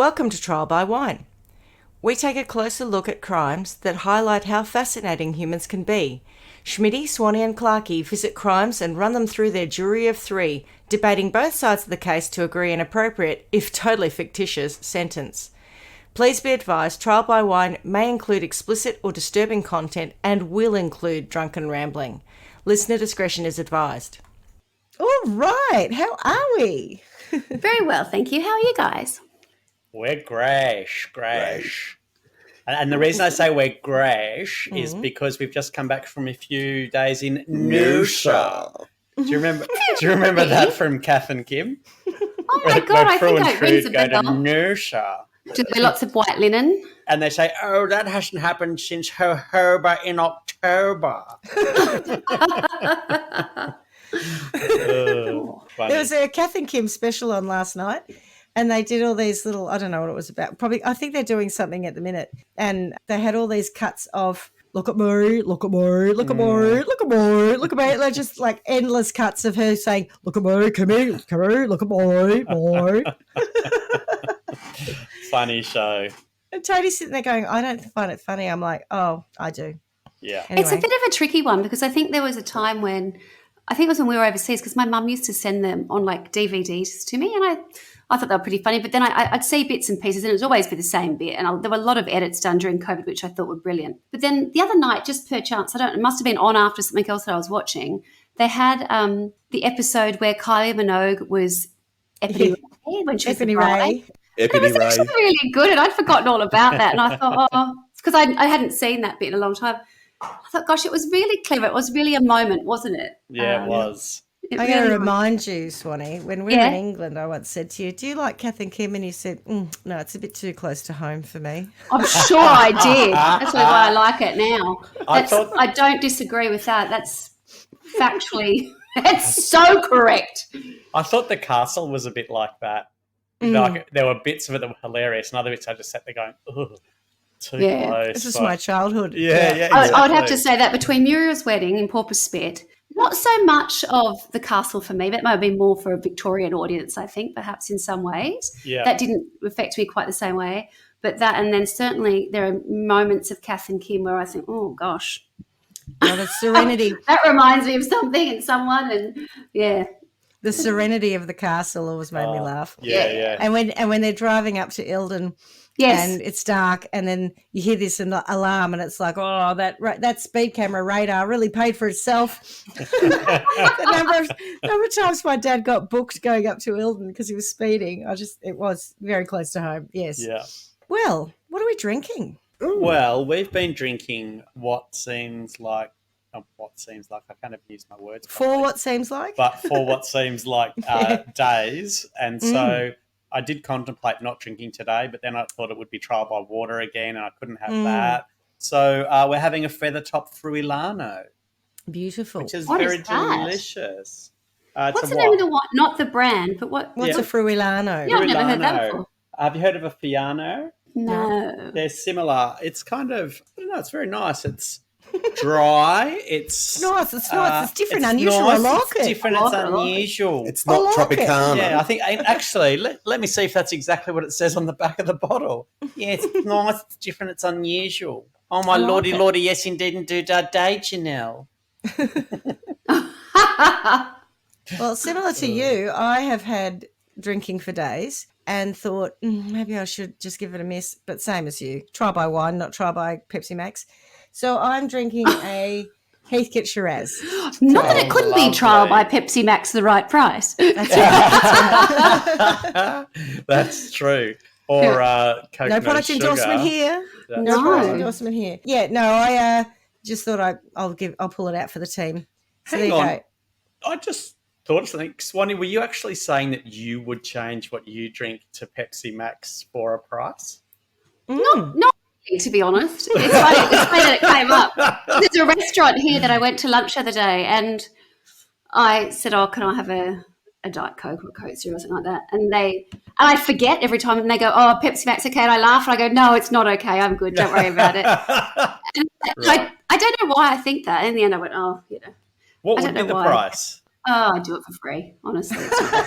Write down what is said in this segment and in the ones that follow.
Welcome to Trial by Wine. We take a closer look at crimes that highlight how fascinating humans can be. Schmitty, Swanny and Clarkey visit crimes and run them through their jury of three, debating both sides of the case to agree an appropriate, if totally fictitious, sentence. Please be advised, Trial by Wine may include explicit or disturbing content and will include drunken rambling. Listener discretion is advised. All right, how are we? Very well, thank you. How are you guys? We're gresh. And the reason I say we're gresh is because we've just come back from a few days in Noosa. Do you remember that from Kath and Kim? Oh my God, I think it rings a bell. Go to Noosa. Do there lots of white linen? And they say, oh, that hasn't happened since jojoba in October. There was a Kath and Kim special on last night. And they did all these little, I don't know what it was about. Probably, I think they're doing something at the minute. And they had all these cuts of, look at me, look at me, look at me, look at me, look at me. They're just like endless cuts of her saying, look at me, come here, look at me, boy. Funny show. And Tony's sitting there going, I don't find it funny. I'm like, oh, I do. Yeah. Anyway. It's a bit of a tricky one because I think there was a time when, I think it was when we were overseas because my mum used to send them on like DVDs to me and I thought they were pretty funny, but then I'd see bits and pieces and it would always be the same bit. And there were a lot of edits done during COVID, which I thought were brilliant. But then the other night, just per chance, it must have been on after something else that I was watching, they had the episode where Kylie Minogue was Epony Ray when she was the bride. It was actually really good and I'd forgotten all about that. And I thought, because I hadn't seen that bit in a long time. I thought, gosh, it was really clever. It was really a moment, wasn't it? Yeah, it was. I'm going to remind you, Swanny, when we were in England, I once said to you, do you like Kath and Kim? And you said, no, it's a bit too close to home for me. I'm sure I did. That's why I like it now. I don't disagree with that. That's factually, that's so correct. I thought The Castle was a bit like that. Like, there were bits of it that were hilarious and other bits I just sat there going, ugh. Too close. This is my childhood. Yeah, exactly. I would have to say that between Muriel's Wedding and Porpoise Spit, not so much of The Castle for me, but it might have been more for a Victorian audience, I think, perhaps in some ways. Yeah. That didn't affect me quite the same way. But that, and then certainly there are moments of Kath and Kim where I think, oh, gosh. Oh, the serenity. That reminds me of something and someone and, yeah. The serenity of The Castle always made me laugh. Yeah. And when they're driving up to Eldon, and it's dark, and then you hear this alarm, and it's like, oh, that speed camera radar really paid for itself. The number of times my dad got booked going up to Eldon because he was speeding. It was very close to home. Yes. Yeah. Well, what are we drinking? Ooh. Well, we've been drinking what seems like. I can't even use my words. For what seems like? But for what seems like days. And so I did contemplate not drinking today, but then I thought it would be trial by water again and I couldn't have that. So we're having a Feathertop Fruilano. Beautiful. Which is what very is that? Delicious. What's the name of the wine? Not the brand, but what's a Fruilano? Yeah, I've never heard that before. Have you heard of a Fiano? No. They're similar. It's kind of, I don't know, it's very nice. It's dry. It's nice. It's different, unusual. Nice. I like it's it. Different. It's unusual. It's not Tropicana. Yeah, I think actually. Let me see if that's exactly what it says on the back of the bottle. Yeah, it's nice. It's different. It's unusual. Oh my lordy, yes indeed, and do da day, Janelle. Well, similar to you, I have had drinking for days and thought maybe I should just give it a miss. But same as you, try by wine, not try by Pepsi Max. So I'm drinking a Heathcote Shiraz. Not that it couldn't be trial by Pepsi Max the right price. That's right. That's true. Or coconut no product sugar. endorsement here. No product endorsement here. Yeah, no, I just thought I'll pull it out for the team. So Hang there you on. go. I just thought of something. Swanny, were you actually saying that you would change what you drink to Pepsi Max for a price? Not to be honest. It's funny that it came up. There's a restaurant here that I went to lunch the other day and I said, can I have a Diet Coke or a Coke Zero or something like that? And I forget every time and they go, Pepsi Max, okay. And I laugh and I go, no, it's not okay. I'm good. Don't worry about it. And Right. I don't know why I think that. In the end I went, What would be the price? I do it for free, honestly. It's not that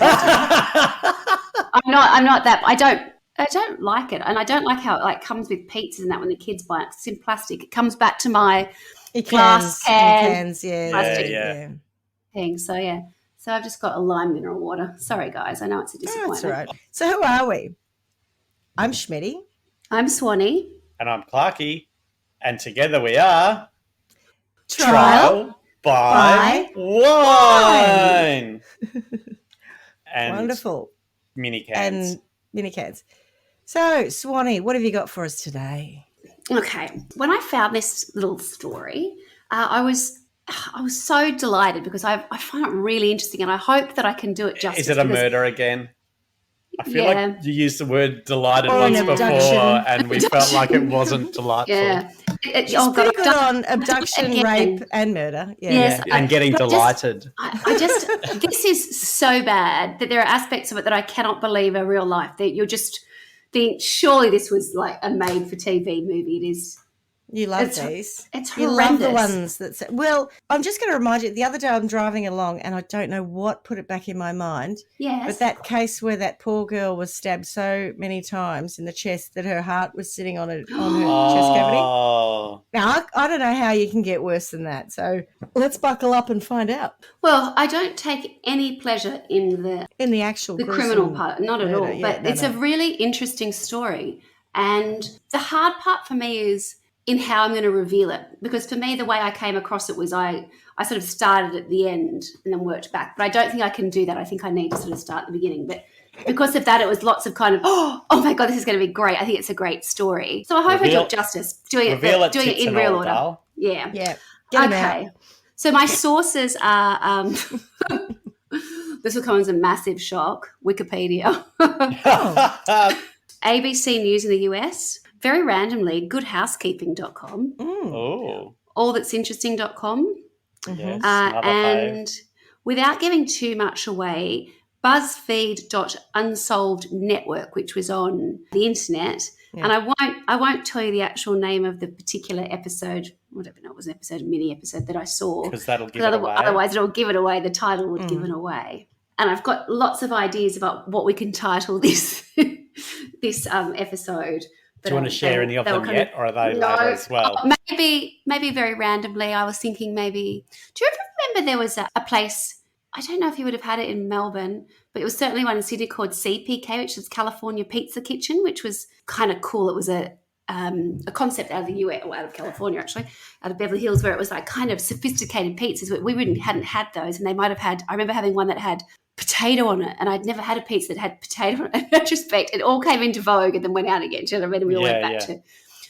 bad. I'm not that. I don't I don't like it, and I don't like how it comes with pizzas and that when the kids buy it. It's in plastic. It comes back to my glass cans, yeah. thing. So yeah, so I've just got a lime mineral water. Sorry guys, I know it's a disappointment. That's right. So who are we? I'm Schmitty. I'm Swanny. And I'm Clarky. And together we are Trial by Wine. And wonderful. Mini cans. And mini cans. So, Swanny, what have you got for us today? Okay, when I found this little story, I was so delighted because I find it really interesting, and I hope that I can do it justice. Is it a murder again? I feel like you used the word delighted Or once an before, abduction. and we felt like it wasn't delightful. Yeah. She's pretty good on abduction, rape, and murder. Yeah. Yes, And getting delighted. I just this is so bad that there are aspects of it that I cannot believe are real life. That you're just think surely this was like a made for TV movie. It is. You love these. It's you horrendous. love the ones that say, well, I'm just going to remind you, the other day I'm driving along and I don't know what put it back in my mind. Yes. But that case where that poor girl was stabbed so many times in the chest that her heart was sitting on her chest cavity. Now, I don't know how you can get worse than that. So let's buckle up and find out. Well, I don't take any pleasure in the actual criminal part, not at all. Yeah, but it's a really interesting story. And the hard part for me is in how I'm going to reveal it. Because for me, the way I came across it was I sort of started at the end and then worked back. But I don't think I can do that. I think I need to sort of start at the beginning. But because of that, it was lots of kind of, oh my God, this is going to be great. I think it's a great story. So I hope I do it justice, doing it in real order. Dale. Yeah. Yeah. Get okay. So my sources are, this will come as a massive shock, Wikipedia. ABC News in the US. Very randomly, goodhousekeeping.com. Oh. Allthat'sinteresting.com. Yes, and without giving too much away, BuzzFeed.Unsolved Network, which was on the internet. Yeah. And I won't tell you the actual name of the particular episode. I don't know, it was an episode, a mini episode that I saw. Because that'll give it away. Otherwise, it'll give it away. The title would give it away. And I've got lots of ideas about what we can title this this episode. Do you want to share any of them yet, or are they later as well? Maybe very randomly. I was thinking maybe. Do you remember there was a place? I don't know if you would have had it in Melbourne, but it was certainly one in Sydney called CPK, which is California Pizza Kitchen, which was kind of cool. It was a concept out of the US, or out of California actually, out of Beverly Hills, where it was like kind of sophisticated pizzas. We hadn't had those, and they might have had. I remember having one that had potato on it, and I'd never had a pizza that had potato on it. In retrospect, it all came into vogue and then went out again. Do you know what I mean? We all went back to.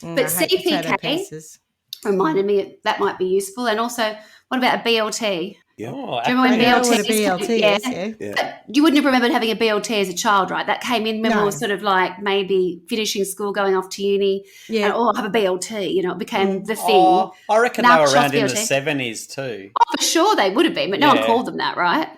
But CPK reminded me that might be useful. And also, what about a BLT? Yeah. Do you remember when BLT is? Yeah. But you wouldn't have remembered having a BLT as a child, right? That came in when we were sort of like maybe finishing school, going off to uni. Yeah. And, I'll have a BLT. You know, it became the thing. I reckon they were around in the 70s too. Oh, for sure they would have been, but no one called them that, right?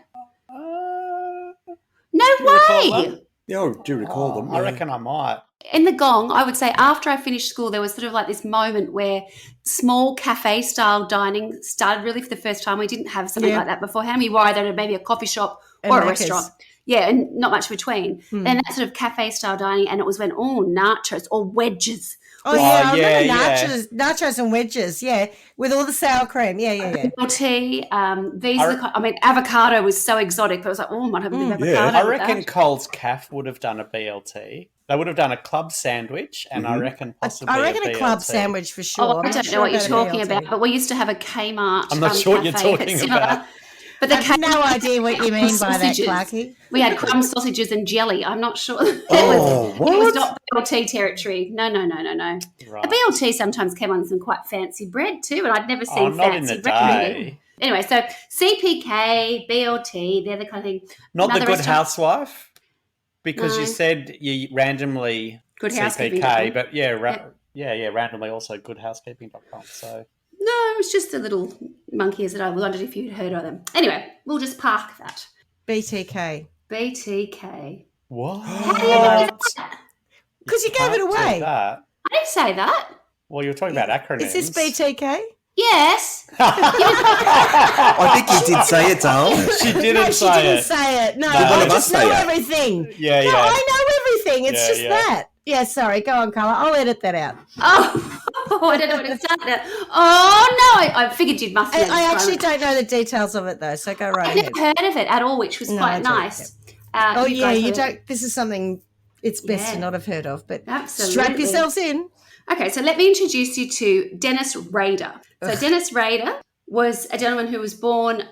No way. Yeah, do you recall them? I reckon I might. In the Gong, I would say after I finished school, there was sort of like this moment where small cafe-style dining started really for the first time. We didn't have something like that beforehand. We were either maybe a coffee shop or a restaurant. Yeah, and not much between. And that sort of cafe-style dining, and it was when, nachos or wedges. Oh, yeah, I remember nachos and wedges, with all the sour cream. Yeah. Tea, avocado was so exotic, but I was like, I might have a bit of avocado. I reckon Coles Caf would have done a BLT. They would have done a club sandwich, and I reckon possibly a club sandwich for sure. I don't know what you're talking about, but we used to have a Kmart. I'm not sure what you're talking about. But I have no idea what you mean by that, Clarky. We had crumb sausages and jelly. I'm not sure. It was not BLT territory. No. Right. A BLT sometimes came on some quite fancy bread too, and I'd never seen fancy bread. Anyway, so CPK, BLT, they're the kind of thing. Not the Good Housewife, because you said you randomly Good CPK, but randomly also goodhousekeeping.com. So. No, it was just the little monkeys that I wondered if you'd heard of them. Anyway, we'll just park that. BTK. What? How do you know that? Because you gave it away. I didn't say that. Well, you were talking about acronyms. Is this BTK? Yes. I think you did say it, Dale. She didn't No, she say didn't it. say it. No, Did one I of just us say know it? everything. Yeah, no, yeah. I know everything. It's Yeah, just yeah. that. Yeah, sorry. Go on, Carla. I'll edit that out. Oh, I don't know where to start now. Oh, no. I figured you must know. I actually don't know the details of it, though, so go right I've ahead. never heard of it at all, which was No, I quite don't, nice. Oh, yeah, guys you were- don't. This is something it's best to Yeah. not have heard of, but Absolutely. strap yourselves in. Okay, so let me introduce you to Denis Rader. So Denis Rader was a gentleman who was born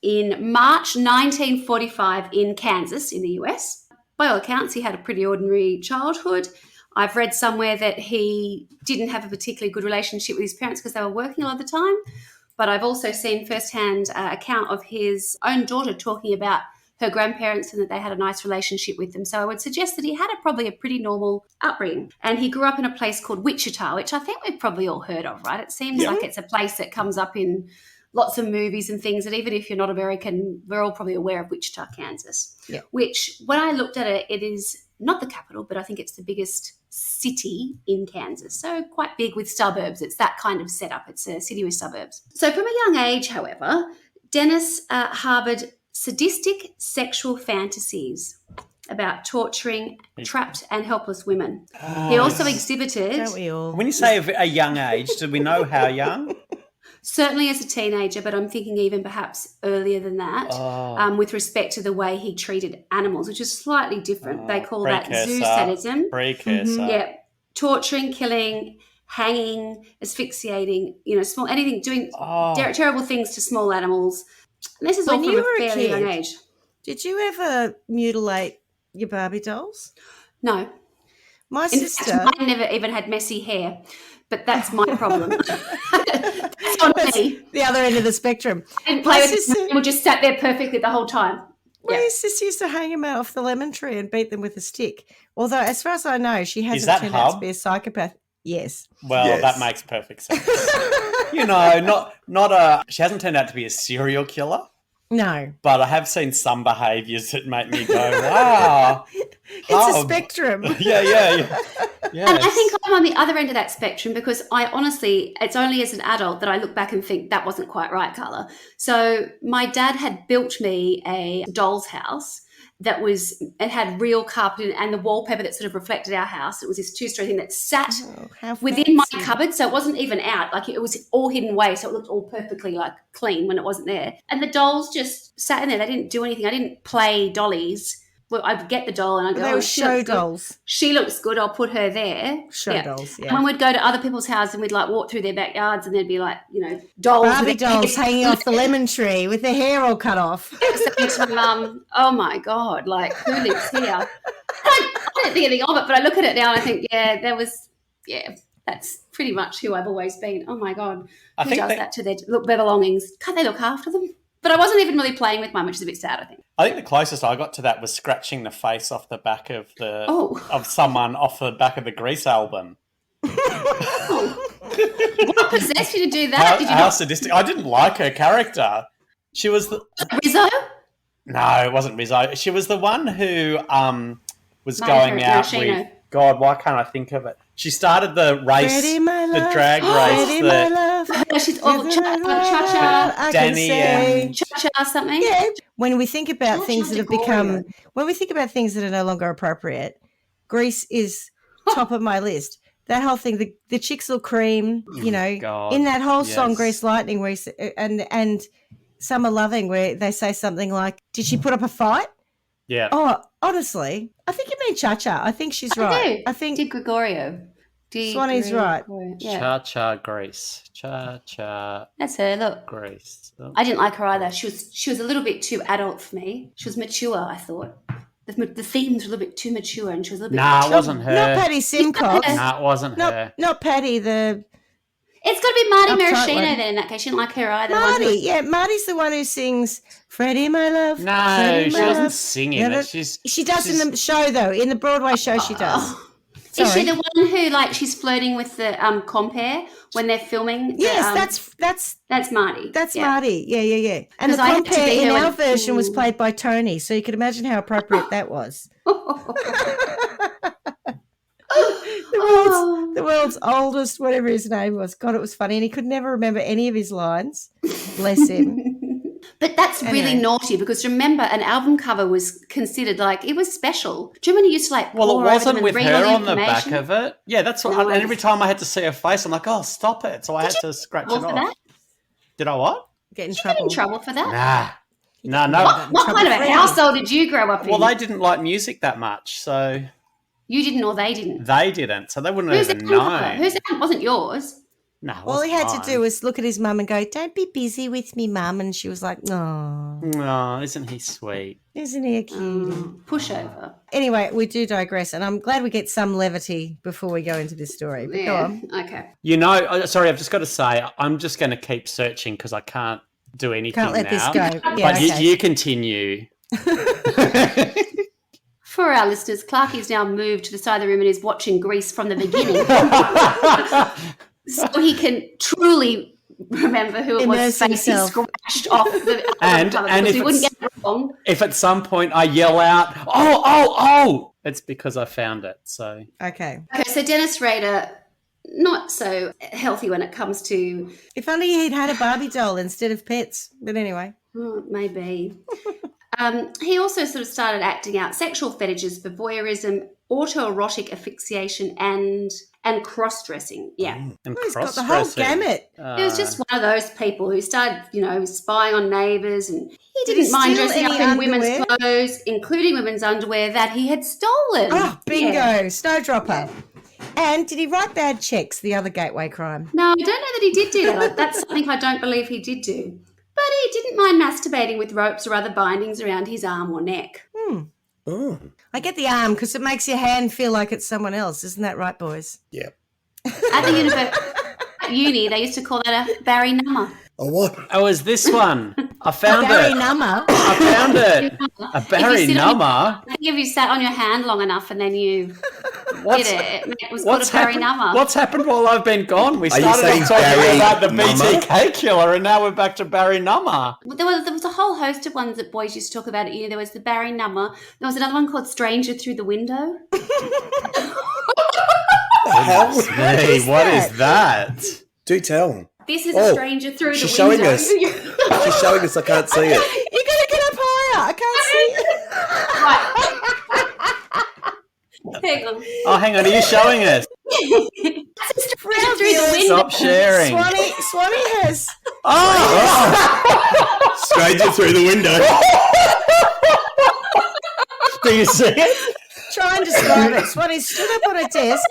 in March 1945 in Kansas in the US. By all accounts, he had a pretty ordinary childhood. I've read somewhere that he didn't have a particularly good relationship with his parents because they were working a lot of the time. But I've also seen firsthand account of his own daughter talking about her grandparents and that they had a nice relationship with them. So I would suggest that he had probably a pretty normal upbringing. And he grew up in a place called Wichita, which I think we've probably all heard of, right? It seems like it's a place that comes up in lots of movies and things that even if you're not American, we're all probably aware of Wichita, Kansas. Yeah. Which, when I looked at it, it is not the capital, but I think it's the biggest city in Kansas. So quite big with suburbs. It's that kind of setup. It's a city with suburbs. So from a young age, however, Denis harbored sadistic sexual fantasies about torturing trapped and helpless women. He also exhibited, Don't we all? When you say a young age, do we know how young? certainly as a teenager, but I'm thinking even perhaps earlier than that, with respect to the way he treated animals, which is slightly different. They call that zoo sadism. Precursor. Yeah, torturing, killing, hanging, asphyxiating, small anything, doing terrible things to small animals. And this is all When from you a were a fairly young kid- age. Did you ever mutilate your Barbie dolls? No. My In sister. fact, mine never even had messy hair, but that's my problem. That's on me. The other end of the spectrum. I didn't My play with sister- it. We just sat there perfectly the whole time. My sister used to hang them out off the lemon tree and beat them with a stick. Although, as far as I know, she hasn't that turned out to Hub? be a psychopath. Yes. Well, Yes. that makes perfect sense. Not a. She hasn't turned out to be a serial killer, No. but I have seen some behaviours that make me go, "Wow, It's a Hub." spectrum. Yeah. Yes. And I think I'm on the other end of that spectrum because I honestly, it's only as an adult that I look back and think that wasn't quite right, Carla. So my dad had built me a doll's house it had real carpet and the wallpaper that sort of reflected our house. It was this two-story thing that sat How within my fancy. cupboard, so it wasn't even out. Like it was all hidden away, so it looked all perfectly like clean when it wasn't there. And the dolls just sat in there. They didn't do anything. I didn't play dollies. Well, I'd get the doll and I'd go, They were she show looks good. dolls. She looks good. I'll put her there. Show dolls, yeah. And when we'd go to other people's houses and we'd like walk through their backyards and there'd be like, dolls. Barbie with their dolls heads hanging off the lemon tree with their hair all cut off. saying to my mum, oh my God, like who lives here? I don't think anything of it, but I look at it now and I think, that's pretty much who I've always been. Oh my God, I who think does that- that to their belongings? Can't they look after them? But I wasn't even really playing with mine, which is a bit sad, I think. I think the closest I got to that was scratching the face off the back of of someone off the back of the Grease album. What possessed you to do that? Did you How not sadistic! I didn't like her character. She was Rizzo? no, it wasn't Rizzo. She was the one who was Monica going out Maraschino. with. God, why can't I think of it? She started the race, Freddie, my the love. drag race. Freddie, my love. No, she's awful. Cha-cha, I can Danny say. and- cha-cha, something. Yeah. When we think about Cha-cha things that have Gregorio. become, when we think about things that are no longer appropriate, Grease is top of my list. That whole thing, the chicks will cream, God, in that whole song, yes. Grease Lightning, where and Summer Loving, where they say something like, "Did she put up a fight?" Yeah. Oh, honestly, I think you mean Cha-Cha. I think she's I right. do. I think Di Gregorio. Swanny's right. Yeah, Cha-cha Grease. Cha-cha that's her. Look, Grease. Oh. I didn't like her either. She was a little bit too adult for me. She was mature, I thought. The themes were a little bit too mature, and she was a little bit. Nah, it wasn't her. not Patty Simcox. Nah, it wasn't her. Not Patty. The It's got to be Marty Uptight Maraschino one. then. In that case, she didn't like her either. The one who- Marty. Yeah, Marty's the one who sings "Freddie, my love." No, Freddie, she my wasn't love. singing No, it. no, She's She does in the show though. In the Broadway show, she does. Is she Sorry. the one who she's flirting with the compere when they're filming? Yes, that's Marty. that's Yeah. Marty. Yeah. And 'Cause the I had to compere be in here our when- version was played by Tony, so you can imagine how appropriate that was. Oh the world's oldest, whatever his name was. God, it was funny. And he could never remember any of his lines. Bless him. But that's really naughty because remember, an album cover was considered like it was special. Do you remember when you used to like Well, pour it over wasn't them and with read her all the on the back information? of it. Yeah, that's what. No, and every time I had to see her face, I'm like, oh, stop it. So I had to scratch it for off. that? Did I what? Get in Did you get trouble. in trouble for that? Nah. No. What kind of a household did you grow up in? Well, they didn't like music that much, so You didn't or they didn't? they didn't. So they wouldn't Whose even album know. cover? Whose album? Wasn't yours? No, All he had to do was look at his mum and go, don't be busy with me, mum. And she was like, oh, Oh, isn't he sweet? isn't he a cutie? Pushover. Anyway, we do digress, and I'm glad we get some levity before we go into this story. But go on. Okay. You know, sorry, I've just got to say, I'm just going to keep searching because I can't do anything Can't let now. this go. Yeah, But okay. you continue. For our listeners, Clarky's now moved to the side of the room and is watching Grease from the beginning. So he can truly remember who it Immerse was face he himself. scratched off the And cover if because he wouldn't it's- get it wrong. If at some point I yell out, oh, it's because I found it. So Okay. Okay, so Denis Rader, not so healthy when it comes to If only he'd had a Barbie doll instead of pets. But anyway. maybe. He also sort of started acting out sexual fetishes for voyeurism, autoerotic asphyxiation, and cross-dressing. Yeah. and He's got the whole cross-dressing. gamut. He was just one of those people who started, spying on neighbours, and he Did didn't he mind steal dressing up any in women's underwear? clothes, including women's underwear that he had stolen. Oh, bingo. Yeah. Snowdropper. And did he write bad checks, the other gateway crime? No, I don't know that he did do that. That's something I don't believe he did do. But he didn't mind masturbating with ropes or other bindings around his arm or neck. Oh, I get the arm because it makes your hand feel like it's someone else. Isn't that right, boys? yeah. At the uni, they used to call that a Barry number. Oh, what? Oh, is this one? I found Barry it. number. I found it. A If Barry you sit on- number. I think if you sat on your hand long enough and then you What's, did it, it was called a what's Barry happened? number. What's happened while I've been gone? We Are you started saying off talking Barry about the number? BTK killer, and now we're back to Barry number. There was a whole host of ones that boys used to talk about at uni. There was the Barry number. There was another one called Stranger Through the Window. Hey, what is that? Do tell. This is Oh, a stranger through she's the showing window. us. She's showing us. I can't see it. You got to get up higher. I can't see it. Right. Hang on. Oh, hang on, are you showing us? That's a stranger through the window. Stop sharing. Swanny has. Oh! Stranger through the window. Do you see it? Try and describe it. Swanny stood up on a desk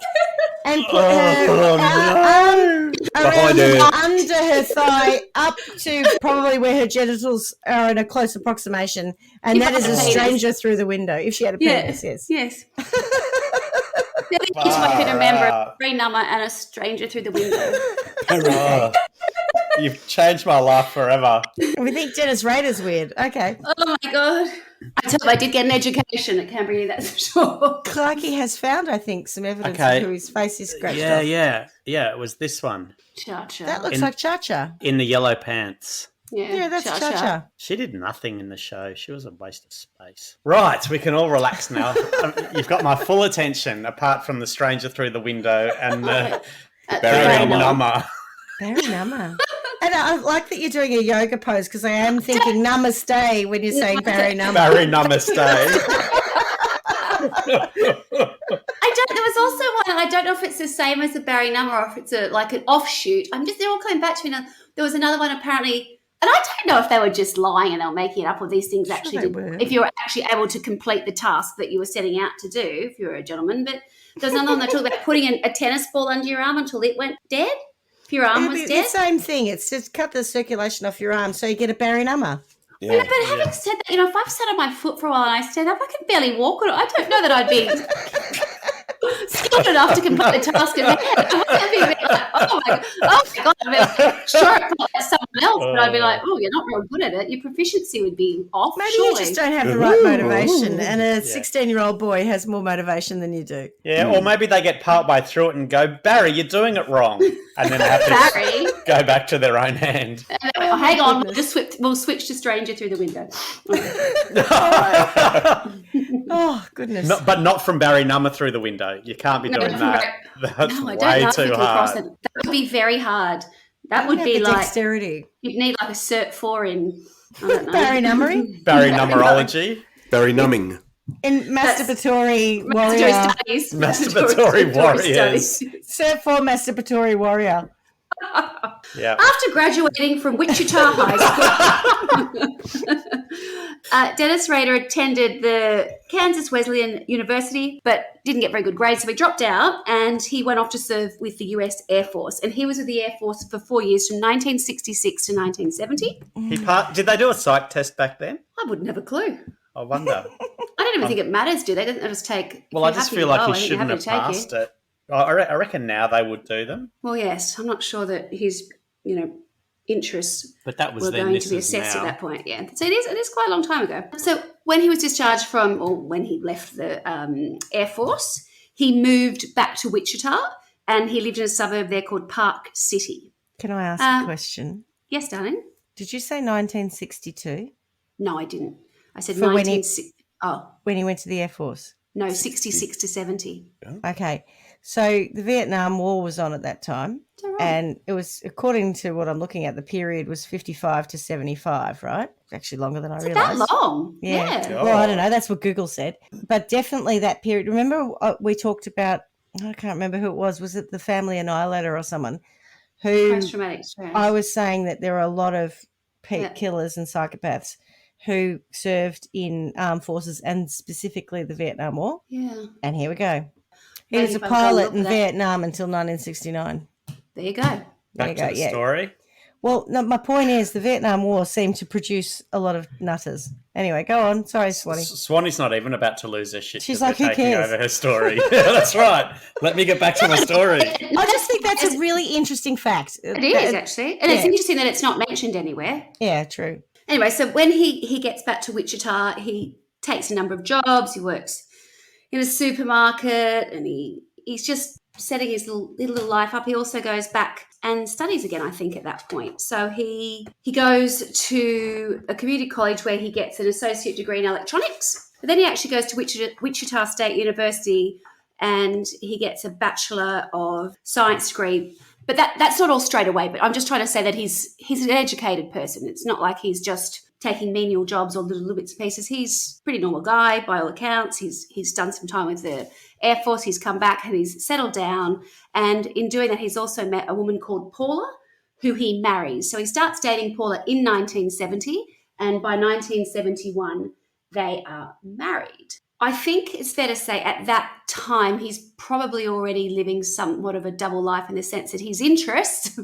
and put her Oh, arm Behind around her. under her thigh up to probably where her genitals are in a close approximation. And If that I is a had a penis. stranger through the window. If she had a penis, yes. Yes. The only picture I could remember a free number and a stranger through the window. Oh, you've changed my life forever. We think Denis Rader's weird. Okay. Oh my god. I tell you, I did get an education at Canberra, that's for sure. Clarky has found, I think, some evidence Okay. of who his face is scratched Yeah, off. yeah, it was this one Cha-cha. That looks In- like Cha-Cha. in the yellow pants. Yeah, that's cha-cha. Cha-Cha. She did nothing in the show. She was a waste of space. Right, we can all relax now. You've got my full attention, apart from the stranger through the window and the Barry number. Very number. And I like that you're doing a yoga pose because I am thinking namaste when you're saying Barry number. Barry namaste. There was also one, I don't know if it's the same as the Barry number or if it's like an offshoot. They're all coming back to me now. There was another one apparently, and I don't know if they were just lying and they were making it up or these things actually they did. were. If you were actually able to complete the task that you were setting out to do, if you were a gentleman. But there's another one that talked about putting a tennis ball under your arm until it went dead. If your arm It'd was be dead. the same thing. It's just cut the circulation off your arm so you get a Barry number. Yeah, but having said that, if I've sat on my foot for a while and I stand up, I can barely walk on it. I don't know that I'd be skilled enough to complete the task at hand. I'd be a bit like, oh my god, I'd be like, sure, it's not like someone else, but I'd be like, oh, you're not real good at it. Your proficiency would be off. Maybe surely. you just don't have the right motivation, and a 16-year-old boy has more motivation than you do. Yeah, or maybe they get partway through it and go, Barry, you're doing it wrong. And then they have to Barry. go back to their own hand. And Oh, hang on, we'll switch to stranger through the window. Oh, goodness. But not from Barry Number through the window. You can't be doing that. That's No, I way don't know if too we can cross hard. it. That would be very hard. That would be the like dexterity. you'd need like a Cert 4 in, I don't know. Barry numbering? Barry Numberology. Very numbing. In masturbatory warrior. Masturbatory studies. Masturbatory warriors. studies. Cert 4 masturbatory warrior. Yeah. After graduating from Wichita High School, Denis Rader attended the Kansas Wesleyan University, but didn't get very good grades, so he dropped out and he went off to serve with the US Air Force. And he was with the Air Force for 4 years, from 1966 to 1970. Did they do a psych test back then? I wouldn't have a clue. I wonder. I don't even think it matters, do they? They just take. Well, I just feel like he shouldn't have passed it. I reckon now they would do them. Well, yes, I'm not sure that his, interests But that was were then. going This to be is assessed now. at that point. Yeah, so it is quite a long time ago. So when he was discharged from, or when he left the Air Force, he moved back to Wichita, and he lived in a suburb there called Park City. Can I ask a question? Yes, darling. Did you say 1962? No, I didn't. I said For when 1960. When he went to the Air Force? No, 66 to 70. Okay. So the Vietnam War was on at that time. Is that right? And it was, according to what I'm looking at, the period was 55 to 75, right? Actually longer than I Is it realised. that long? Yeah. Yeah. Well, I don't know. That's what Google said. But definitely that period. Remember we talked about, I can't remember who it was. Was it the Family Annihilator or someone? Who Post-traumatic stress. I was saying that there are a lot of killers and psychopaths who served in armed forces and specifically the Vietnam War. Yeah. And here we go. He Maybe was a if I go and pilot look in at that. Vietnam until 1969. There you go. There Back you to go. the Yeah. story. Well, no, my point is the Vietnam War seemed to produce a lot of nutters. Anyway, go on. Sorry, Swanny. Swanny's not even about to lose her shit. She's 'cause like, we're who taking cares? over her story. Yeah, that's right. Let me get back to my story. I just think that's a really interesting fact. It is, actually. And it's Yeah. interesting that it's not mentioned anywhere. Yeah, true. Anyway, so when he gets back to Wichita, he takes a number of jobs. He works in a supermarket and he's just setting his little life up. He also goes back and studies again, I think, at that point. So he goes to a community college where he gets an associate degree in electronics. But then he actually goes to Wichita State University and he gets a Bachelor of Science degree. But that's not all straight away. But I'm just trying to say that he's an educated person. It's not like he's just taking menial jobs or little bits and pieces. He's a pretty normal guy by all accounts. He's done some time with the Air Force. He's come back and he's settled down. And in doing that, he's also met a woman called Paula, who he marries. So he starts dating Paula in 1970, and by 1971, they are married. I think it's fair to say at that time, he's probably already living somewhat of a double life in the sense that his interest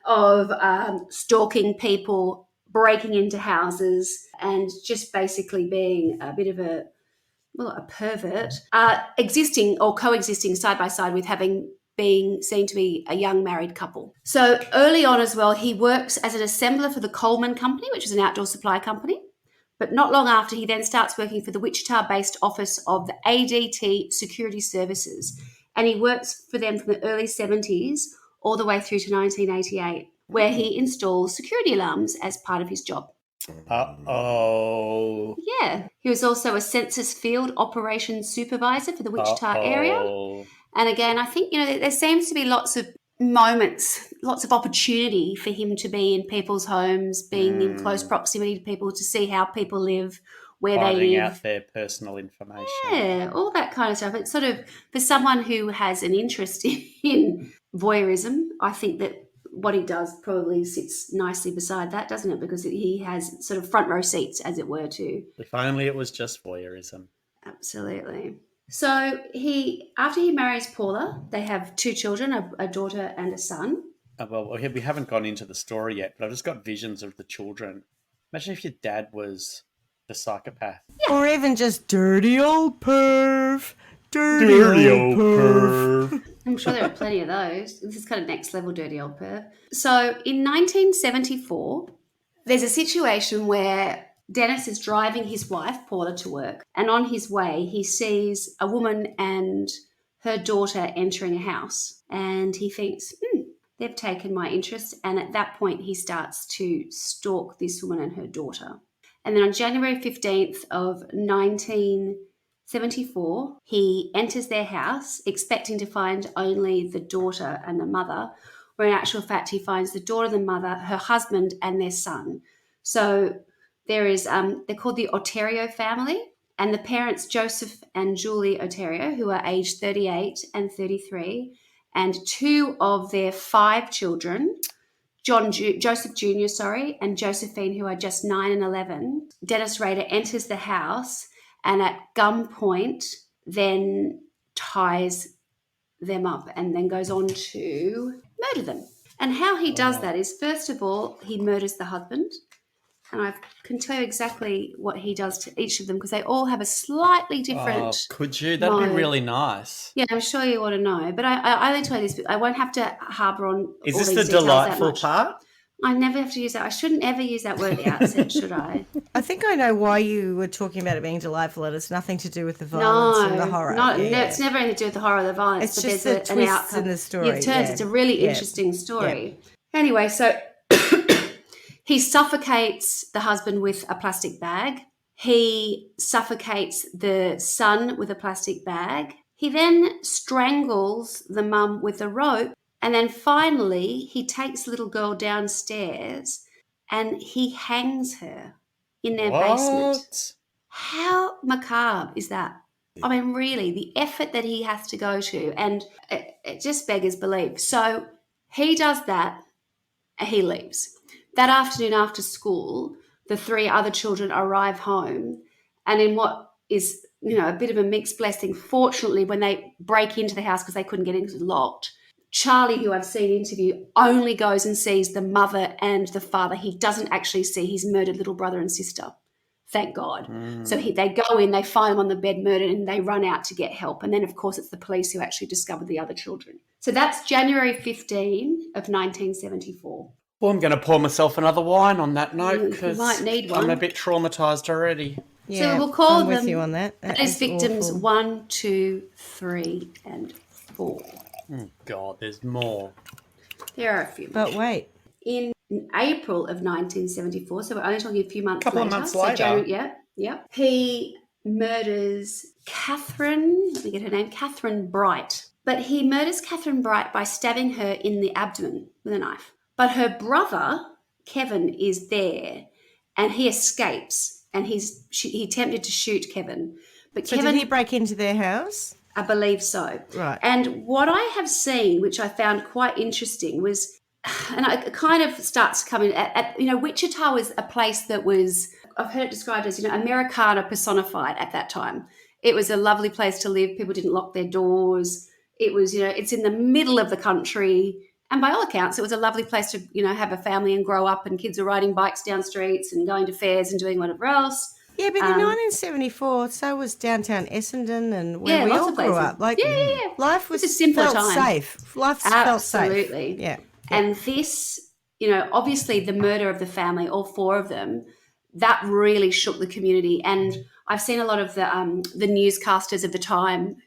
of stalking people, breaking into houses, and just basically being a bit of a pervert, existing or coexisting side by side with being seen to be a young married couple. So early on as well, he works as an assembler for the Coleman Company, which is an outdoor supply company. But not long after, he then starts working for the Wichita-based office of the ADT Security Services. And he works for them from the early 70s all the way through to 1988, where he installs security alarms as part of his job. Uh-oh. Yeah. He was also a census field operations supervisor for the Wichita area. And again, I think, there seems to be lots of moments, lots of opportunity for him to be in people's homes, being in close proximity to people, to see how people live, where Finding they live. out their personal information. Yeah, all that kind of stuff. It's sort of, for someone who has an interest in voyeurism, I think that what he does probably sits nicely beside that, doesn't it? Because he has sort of front row seats, as it were, to. If only it was just voyeurism. Absolutely. So after he marries Paula, they have two children, a daughter and a son. Well, we haven't gone into the story yet, but I've just got visions of the children. Imagine if your dad was the psychopath. Yeah. Or even just dirty old perv. Dirty old perv. I'm sure there are plenty of those. This is kind of next level dirty old perv. So in 1974, there's a situation where Denis is driving his wife, Paula, to work. And on his way, he sees a woman and her daughter entering a house. And he thinks, they've taken my interest. And at that point, he starts to stalk this woman and her daughter. And then on January 15th of 1974, he enters their house expecting to find only the daughter and the mother, where in actual fact he finds the daughter, the mother, her husband, and their son. So there is, they're called the Oterio family, and the parents, Joseph and Julie Oterio, who are aged 38 and 33, and two of their 5 children, Joseph Jr., and Josephine, who are just 9 and 11. Denis Rader enters the house and at gunpoint then ties them up and then goes on to murder them. And how he does that is, first of all, he murders the husband. And I can tell you exactly what he does to each of them because they all have a slightly different. Could you? That'd be really nice. Yeah, I'm sure you want to know. But I only tell you this, but I won't have to harbour on. Is all this these the details delightful that part? I never have to use that. I shouldn't ever use that word at the outset, should I? I think I know why you were talking about it being delightful. It has nothing to do with the violence and the horror. No, it's never anything to do with the horror or the violence. It's just the twists in the story. It turns. It's a really interesting story. Yeah. Anyway, so he suffocates the husband with a plastic bag. He suffocates the son with a plastic bag. He then strangles the mum with a rope. And then finally, he takes the little girl downstairs and he hangs her in their basement. How macabre is that? I mean, really, the effort that he has to go to, and it just beggars belief. So he does that and he leaves. That afternoon after school, the 3 other children arrive home, and in what is, a bit of a mixed blessing, fortunately, when they break into the house because they couldn't get in because it was locked, Charlie, who I've seen interview, only goes and sees the mother and the father. He doesn't actually see his murdered little brother and sister. Thank God. So they go in, they find them on the bed murdered, and they run out to get help. And then, of course, it's the police who actually discovered the other children. So that's January 15 of 1974. Well, I'm going to pour myself another wine on that note because you might need one. I'm a bit traumatised already. Yeah, so we'll call I'm them with you on that. That is victims awful. 1, 2, 3, and 4. Oh, God, there's more. There are a few more. But wait. In April of 1974, so we're only talking a few months later. Couple of months later. January, yeah. He murders Catherine, let me get her name, Catherine Bright. But he murders Catherine Bright by stabbing her in the abdomen with a knife. But her brother, Kevin, is there and he escapes and he attempted to shoot Kevin. But So Kevin, did he break into their house? I believe so. Right. And what I have seen, which I found quite interesting, was, and it kind of starts coming at Wichita was a place that was, I've heard it described as, Americana personified at that time. It was a lovely place to live. People didn't lock their doors. It was, it's in the middle of the country. And by all accounts, it was a lovely place to, have a family and grow up, and kids were riding bikes down streets and going to fairs and doing whatever else. Yeah, but in 1974, so was downtown Essendon and where we lots all of grew places. up. Like, Yeah. life was It's a simpler felt time. safe. Life felt safe. Absolutely. Yeah. And this, obviously the murder of the family, all 4 of them, that really shook the community. And I've seen a lot of the newscasters of the time,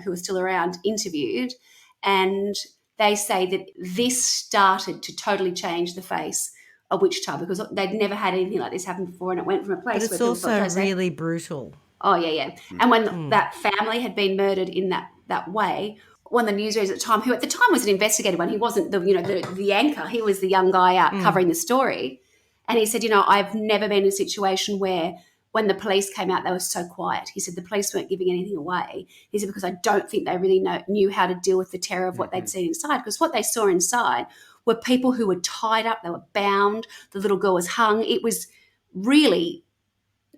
who are still around, interviewed, and they say that this started to totally change the face of Wichita because they'd never had anything like this happen before, and it went from a place But where it's people also thought, really brutal. oh, yeah. And when that family had been murdered in that way, one of the newsreaders at the time, who at the time was an investigator one, he wasn't the anchor, he was the young guy out covering the story. And he said, I've never been in a situation where when the police came out, they were so quiet. He said the police weren't giving anything away. He said because I don't think they really knew how to deal with the terror of what they'd seen inside, because what they saw inside were people who were tied up, they were bound, the little girl was hung. It was really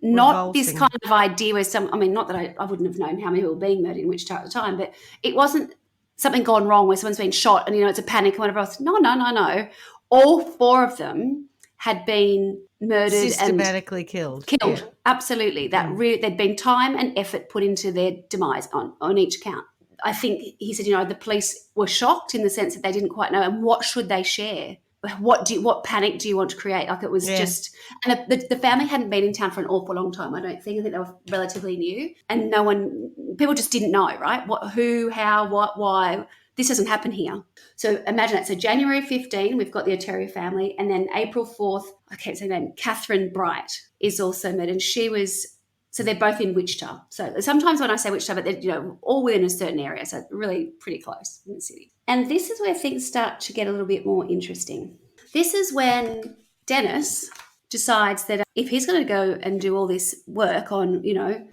not this kind of idea where not that I wouldn't have known how many people were being murdered in Wichita at the time, but it wasn't something gone wrong where someone's been shot and, it's a panic and whatever else. No. All 4 of them had been murdered, systematically killed. Yeah. Absolutely. There'd been time and effort put into their demise on each account. I think he said, the police were shocked in the sense that they didn't quite know, and what should they share? What panic do you want to create? Like it was just, and the family hadn't been in town for an awful long time. I don't think. I think they were relatively new, and people just didn't know, right? What, who, how, what, why. This doesn't happen here. So imagine that. So January 15, we've got the Ontario family, and then April 4th, I can't say her name, Catherine Bright is also murdered. And she was, so they're both in Wichita. So sometimes when I say Wichita, but they're, all within a certain area, so really pretty close in the city. And this is where things start to get a little bit more interesting. This is when Denis decides that if he's going to go and do all this work on,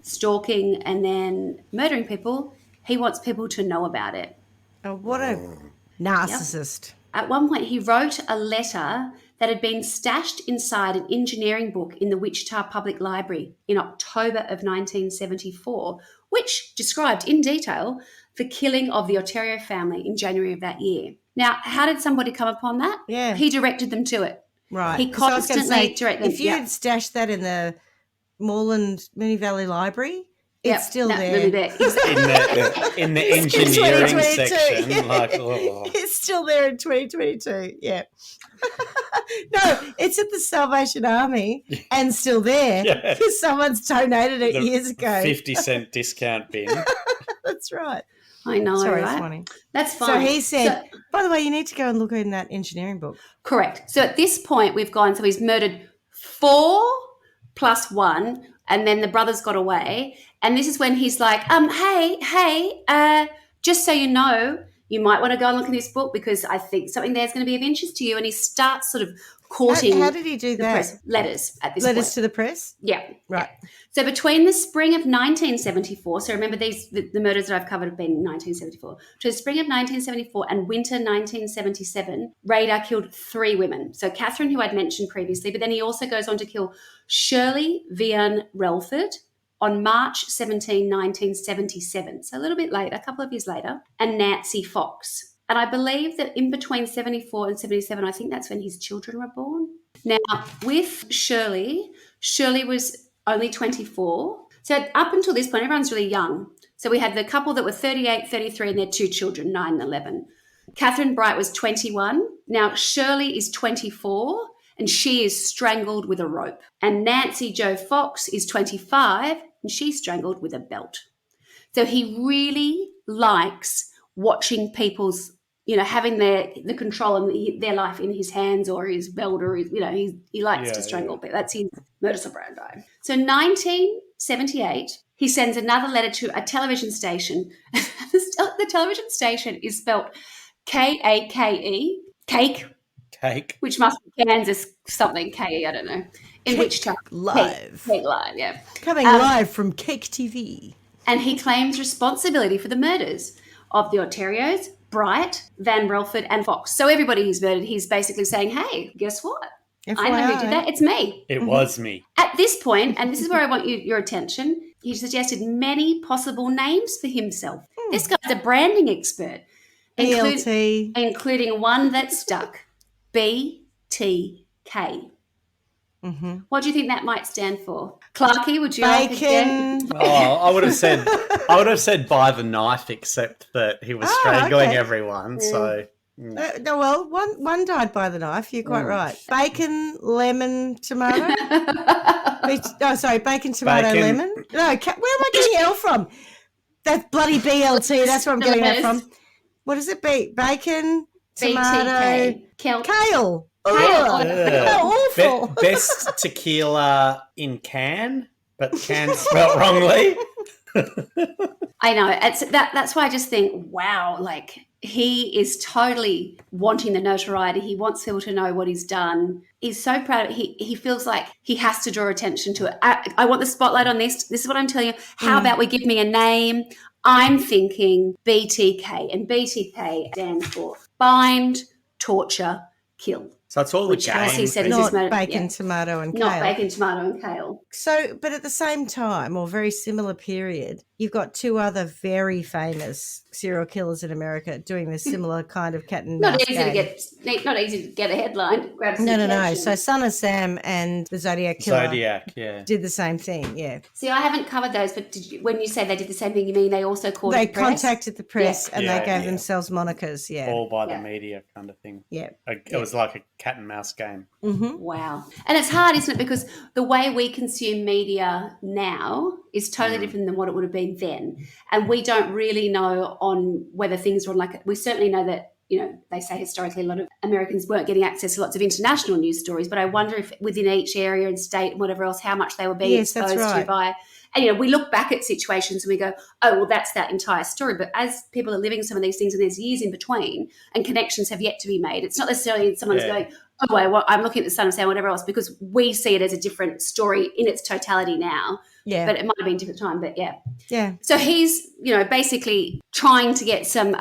stalking and then murdering people, he wants people to know about it. Oh, what a narcissist. Yep. At one point, he wrote a letter that had been stashed inside an engineering book in the Wichita Public Library in October of 1974, which described in detail the killing of the Ontario family in January of that year. Now, how did somebody come upon that? Yeah. He directed them to it. Right. He constantly directed them. If you had stashed that in the Moonee Valley Library, it's still there. Really there. in the engineering section. Yeah. Like, oh. It's still there in 2022. Yeah. No, it's at the Salvation Army and still there because someone's donated it years ago. 50-cent discount bin. That's right. I know, Sorry, right? Swanny. That's fine. So he said, by the way, you need to go and look in that engineering book. Correct. So at this point, we've gone, so he's murdered 4 plus 1, and then the brothers got away. And this is when he's like, hey, just so you know, you might want to go and look in this book because I think something there's going to be of interest to you. And he starts sort of courting. How did he do that? Press. Letters at this point. Letters to the press? Yeah. Right. Yeah. So between the spring of 1974, so remember the murders that I've covered have been in 1974, to the spring of 1974 and winter 1977, Rader killed 3 women. So Catherine, who I'd mentioned previously, but then he also goes on to kill Shirley Vian Relford on March 17, 1977, so a little bit later, a couple of years later, and Nancy Fox. And I believe that in between 74 and 77, I think that's when his children were born. Now, with Shirley was only 24. So up until this point, everyone's really young. So we had the couple that were 38, 33, and their 2 children, 9 and 11. Catherine Bright was 21. Now, Shirley is 24, and she is strangled with a rope. And Nancy Jo Fox is 25, and she's strangled with a belt. So he really likes watching people's, having the control and their life in his hands or his belt or his, he likes to strangle people. That's his modus operandi. So 1978, he sends another letter to a television station. The television station is spelt K-A-K-E, cake, which must be Kansas something, K-E, I don't know. In Wichita. Live. Cake Live, yeah. Coming live from Cake TV. And he claims responsibility for the murders of the Ontarios, Bright, Van Relford, and Fox. So everybody he's murdered, he's basically saying, hey, guess what? FYI. I know who did that. It's me. It was me. At this point, and this is where I want your attention, he suggested many possible names for himself. This guy's a branding expert. BLT. Including one that stuck, BTK. Mm-hmm. What do you think that might stand for? Clarky, would you like to guess? I would have said by the knife, except that he was strangling everyone. Yeah. So no, well, one died by the knife. You're quite right. Bacon, lemon, tomato. Bacon, tomato, lemon. No, where am I getting L from? That's bloody BLT. That's where I'm getting that from. What does it be? Bacon, tomato, kale. Oh, awful. Best tequila in can, but can spelled wrongly. I know. That's why I just think, wow, like he is totally wanting the notoriety. He wants people to know what he's done. He's so proud of it. He feels like he has to draw attention to it. I want the spotlight on this. This is what I'm telling you. How about we give me a name? I'm thinking BTK, and BTK stands for bind, torture, kill. So it's all the game. As he said, not bacon, tomato, and kale. Not bacon, tomato, and kale. So, but at the same time, or very similar period, you've got 2 other very famous serial killers in America doing this similar kind of cat and mouse game. Not easy to get a headline. No. So Son of Sam and the Zodiac Killer did the same thing, yeah. See, I haven't covered those, but when you say they did the same thing, you mean they also called They the press? contacted the press and they gave themselves monikers, all by the media kind of thing. Yeah. It was like a cat and mouse game. Mm-hmm. Wow. And it's hard, isn't it? Because the way we consume media now is totally different than what it would have been then. And we don't really know on whether things are on, like, we certainly know that, they say historically a lot of Americans weren't getting access to lots of international news stories, but I wonder if within each area and state and whatever else, how much they were being exposed to by. And, we look back at situations and we go, oh, well, that's that entire story. But as people are living some of these things and there's years in between and connections have yet to be made, it's not necessarily someone's going, oh, well, I'm looking at the Son of Sam, whatever else, because we see it as a different story in its totality now. Yeah. But it might have been a different time, but yeah. Yeah. So he's, basically trying to get some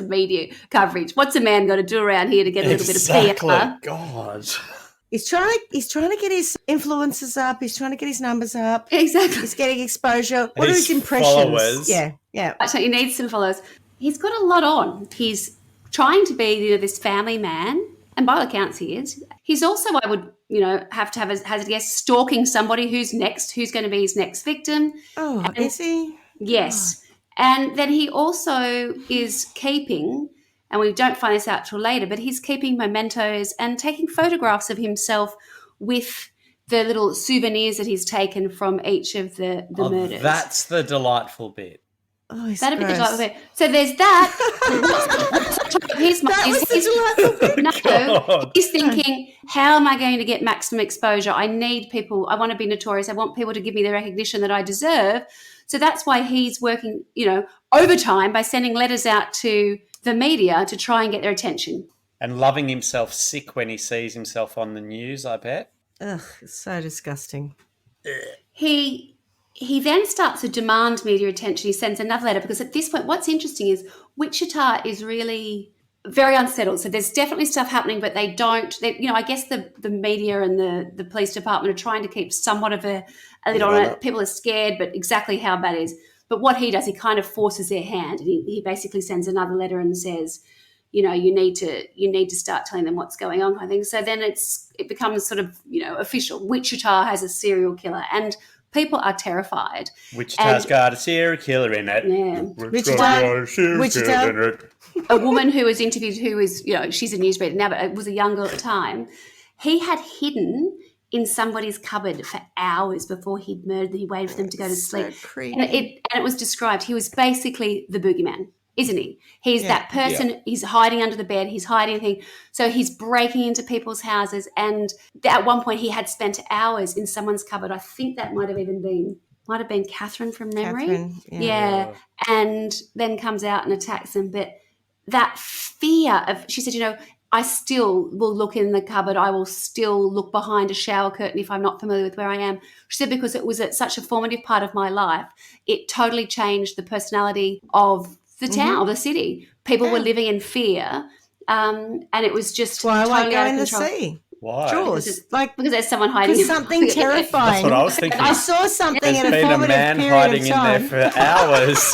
media coverage. What's a man got to do around here to get a little bit of PR? God. He's trying to get his influences up. He's trying to get his numbers up. Exactly. He's getting exposure. What are his impressions? Followers. Yeah. So he needs some followers. He's got a lot on. He's trying to be, this family man, and by all accounts he is. He's also, I would, have to have as a guess, stalking somebody who's going to be his next victim. Oh, and, is he? Yes. Oh. And then he also is keeping, and we don't find this out till later, but he's keeping mementos and taking photographs of himself with the little souvenirs that he's taken from each of the murders. That's the delightful bit. Oh, that'd be the delightful bit. So there's that. He's thinking, how am I going to get maximum exposure? I need people. I want to be notorious. I want people to give me the recognition that I deserve. So that's why he's working, overtime by sending letters out to the media to try and get their attention. And loving himself sick when he sees himself on the news, I bet. Ugh, it's so disgusting. He then starts to demand media attention. He sends another letter because at this point, what's interesting is Wichita is really very unsettled. So there's definitely stuff happening, but I guess the media and the police department are trying to keep somewhat of a lid on it. People are scared, but exactly how bad it is. But what he does, he kind of forces their hand. And he basically sends another letter and says, you need to start telling them what's going on, I think. So then it becomes sort of, official. Wichita has a serial killer, and people are terrified. Wichita's got a serial killer in it. Yeah. Wichita. A woman who was interviewed, who is, she's a newsreader now, but it was a young girl at the time. He had hidden in somebody's cupboard for hours before he'd murdered them. He waited for them to go to sleep. So creepy. And it was described. He was basically the boogeyman, isn't he? He's that person. Yeah. He's hiding under the bed. He's hiding things. So he's breaking into people's houses. And at one point, he had spent hours in someone's cupboard. I think that might have been Catherine from memory. Catherine, yeah. And then comes out and attacks them. But that fear of, she said, I still will look in the cupboard. I will still look behind a shower curtain if I'm not familiar with where I am. She said, because it was such a formative part of my life, it totally changed the personality of the town, of the city. People were living in fear, and it was just totally out of control. The sea. Why? Jaws. Because there's someone hiding. Something terrifying. That's what I was thinking. I saw something at a been formative a man period hiding of time. in there for hours,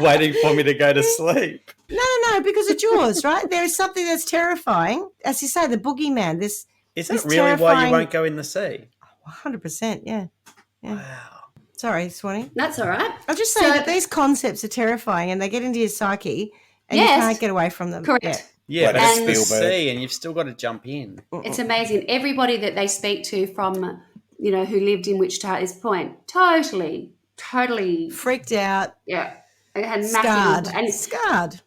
waiting for me to go to sleep. No, because of Jaws, right? There is something that's terrifying. As you say, the boogeyman. Is that really why you won't go in the sea? 100%, yeah. Wow. Sorry, Swanny. That's all right. I'll just say that these concepts are terrifying and they get into your psyche and you can't get away from them. Correct. Yeah, but it's the sea and you've still got to jump in. It's amazing. Everybody that they speak to from, who lived in Wichita at this point, totally freaked out. Yeah. It had massive scarred.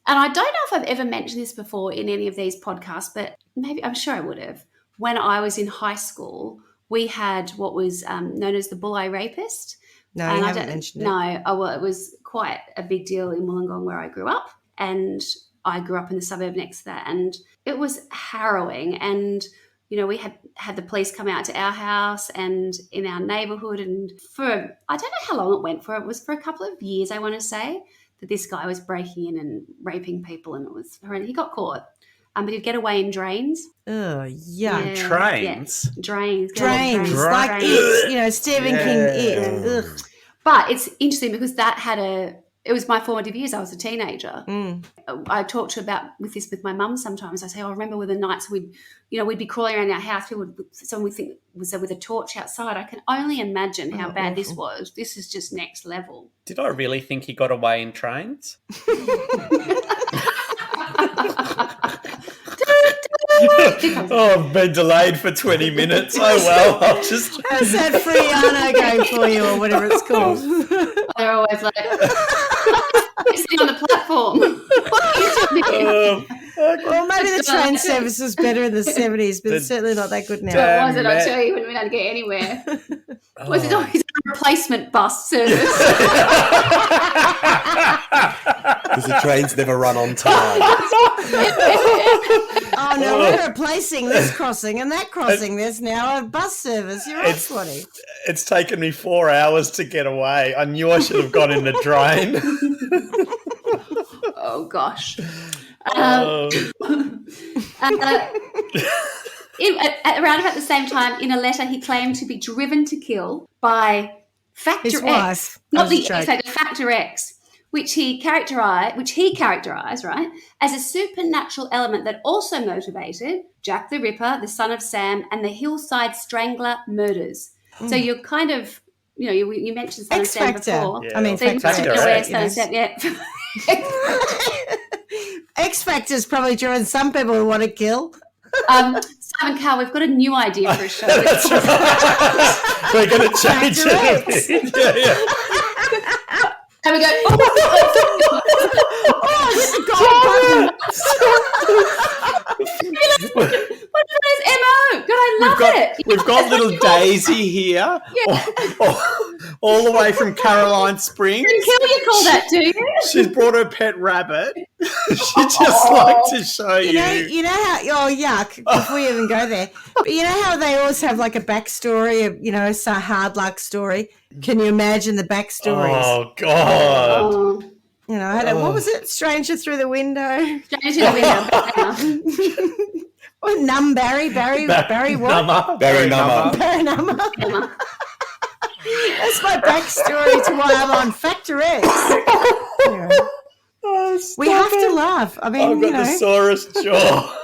And I don't know if I've ever mentioned this before in any of these podcasts, but maybe I'm sure I would have. When I was in high school, we had what was known as the Bulleye Rapist. No, you haven't mentioned it. No. Oh, well, it was quite a big deal in Wollongong where I grew up. And I grew up in the suburb next to that. And it was harrowing. And, we had the police come out to our house and in our neighbourhood. And I don't know how long it went for. It was for a couple of years, I want to say, that this guy was breaking in and raping people. And it was horrendous. He got caught. But he'd get away in drains. Oh, yeah. Trains? Yeah. Drains. Like it, Stephen King, it. Ugh. But it's interesting because it was my formative years. I was a teenager. I talked with my mum sometimes. I say, I remember with the nights we'd be crawling around our house. Someone would think was with a torch outside. I can only imagine how bad this was. This is just next level. Did I really think he got away in trains? I've been delayed for 20 minutes. Oh, well, I'll just... How's that Friano going for you or whatever it's called? They're always like, sitting on the platform. What are you doing? Well, maybe the train service was better in the 70s, but it's certainly not that good now. What was it? I'll tell you when we don't get anywhere. Was it always a replacement bus service? Because the trains never run on time. Oh, no, we're replacing this crossing and that crossing. There's now a bus service. You're right, Swanny. It's taken me 4 hours to get away. I knew I should have got in the drain. Oh, gosh. Around about the same time, in a letter, he claimed to be driven to kill by Factor His X, wife. not the That was a X, like Factor X, which he characterized, right, as a supernatural element that also motivated Jack the Ripper, the Son of Sam, and the Hillside Strangler murders. So you're kind of, you mentioned Son of Sam X-Factor. before. I mean, So you must Factor know where X, Son of Sam, yeah. X Factor's probably drawing some people who want to kill. Simon Cowell, we've got a new idea for a show. We're going to change Factor it. X. Yeah. And we go, what is MO? God, I love it. We've got little Daisy here, all the way from Caroline Springs. Kill you call that, do you? She's brought her pet rabbit. She'd just like to show you. You know how, yuck, before you even go there. But you know how they always have like a backstory, a hard luck story? Can you imagine the backstories? Oh, God. Oh, I had what was it? Stranger through the window. Stranger to the window. Or Barry what? Number. Barry Number. Barry Number. That's my backstory to why I'm on Factor X. Anyway. Oh, We have to laugh. I mean, I've got the sorest jaw.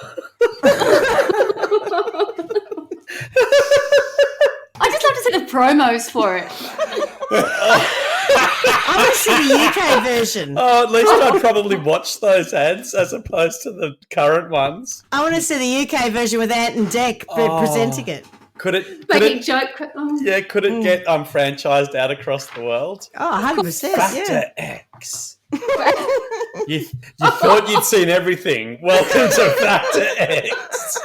I just love to see the promos for it. I want to see the UK version. Oh, at least I'd probably watch those ads as opposed to the current ones. I want to see the UK version with Ant and Dec presenting it. Could it Making joke. Oh. Yeah, could it get franchised out across the world? Oh, 100%. Factor Yeah. X. You thought you'd seen everything. Welcome to Factor X.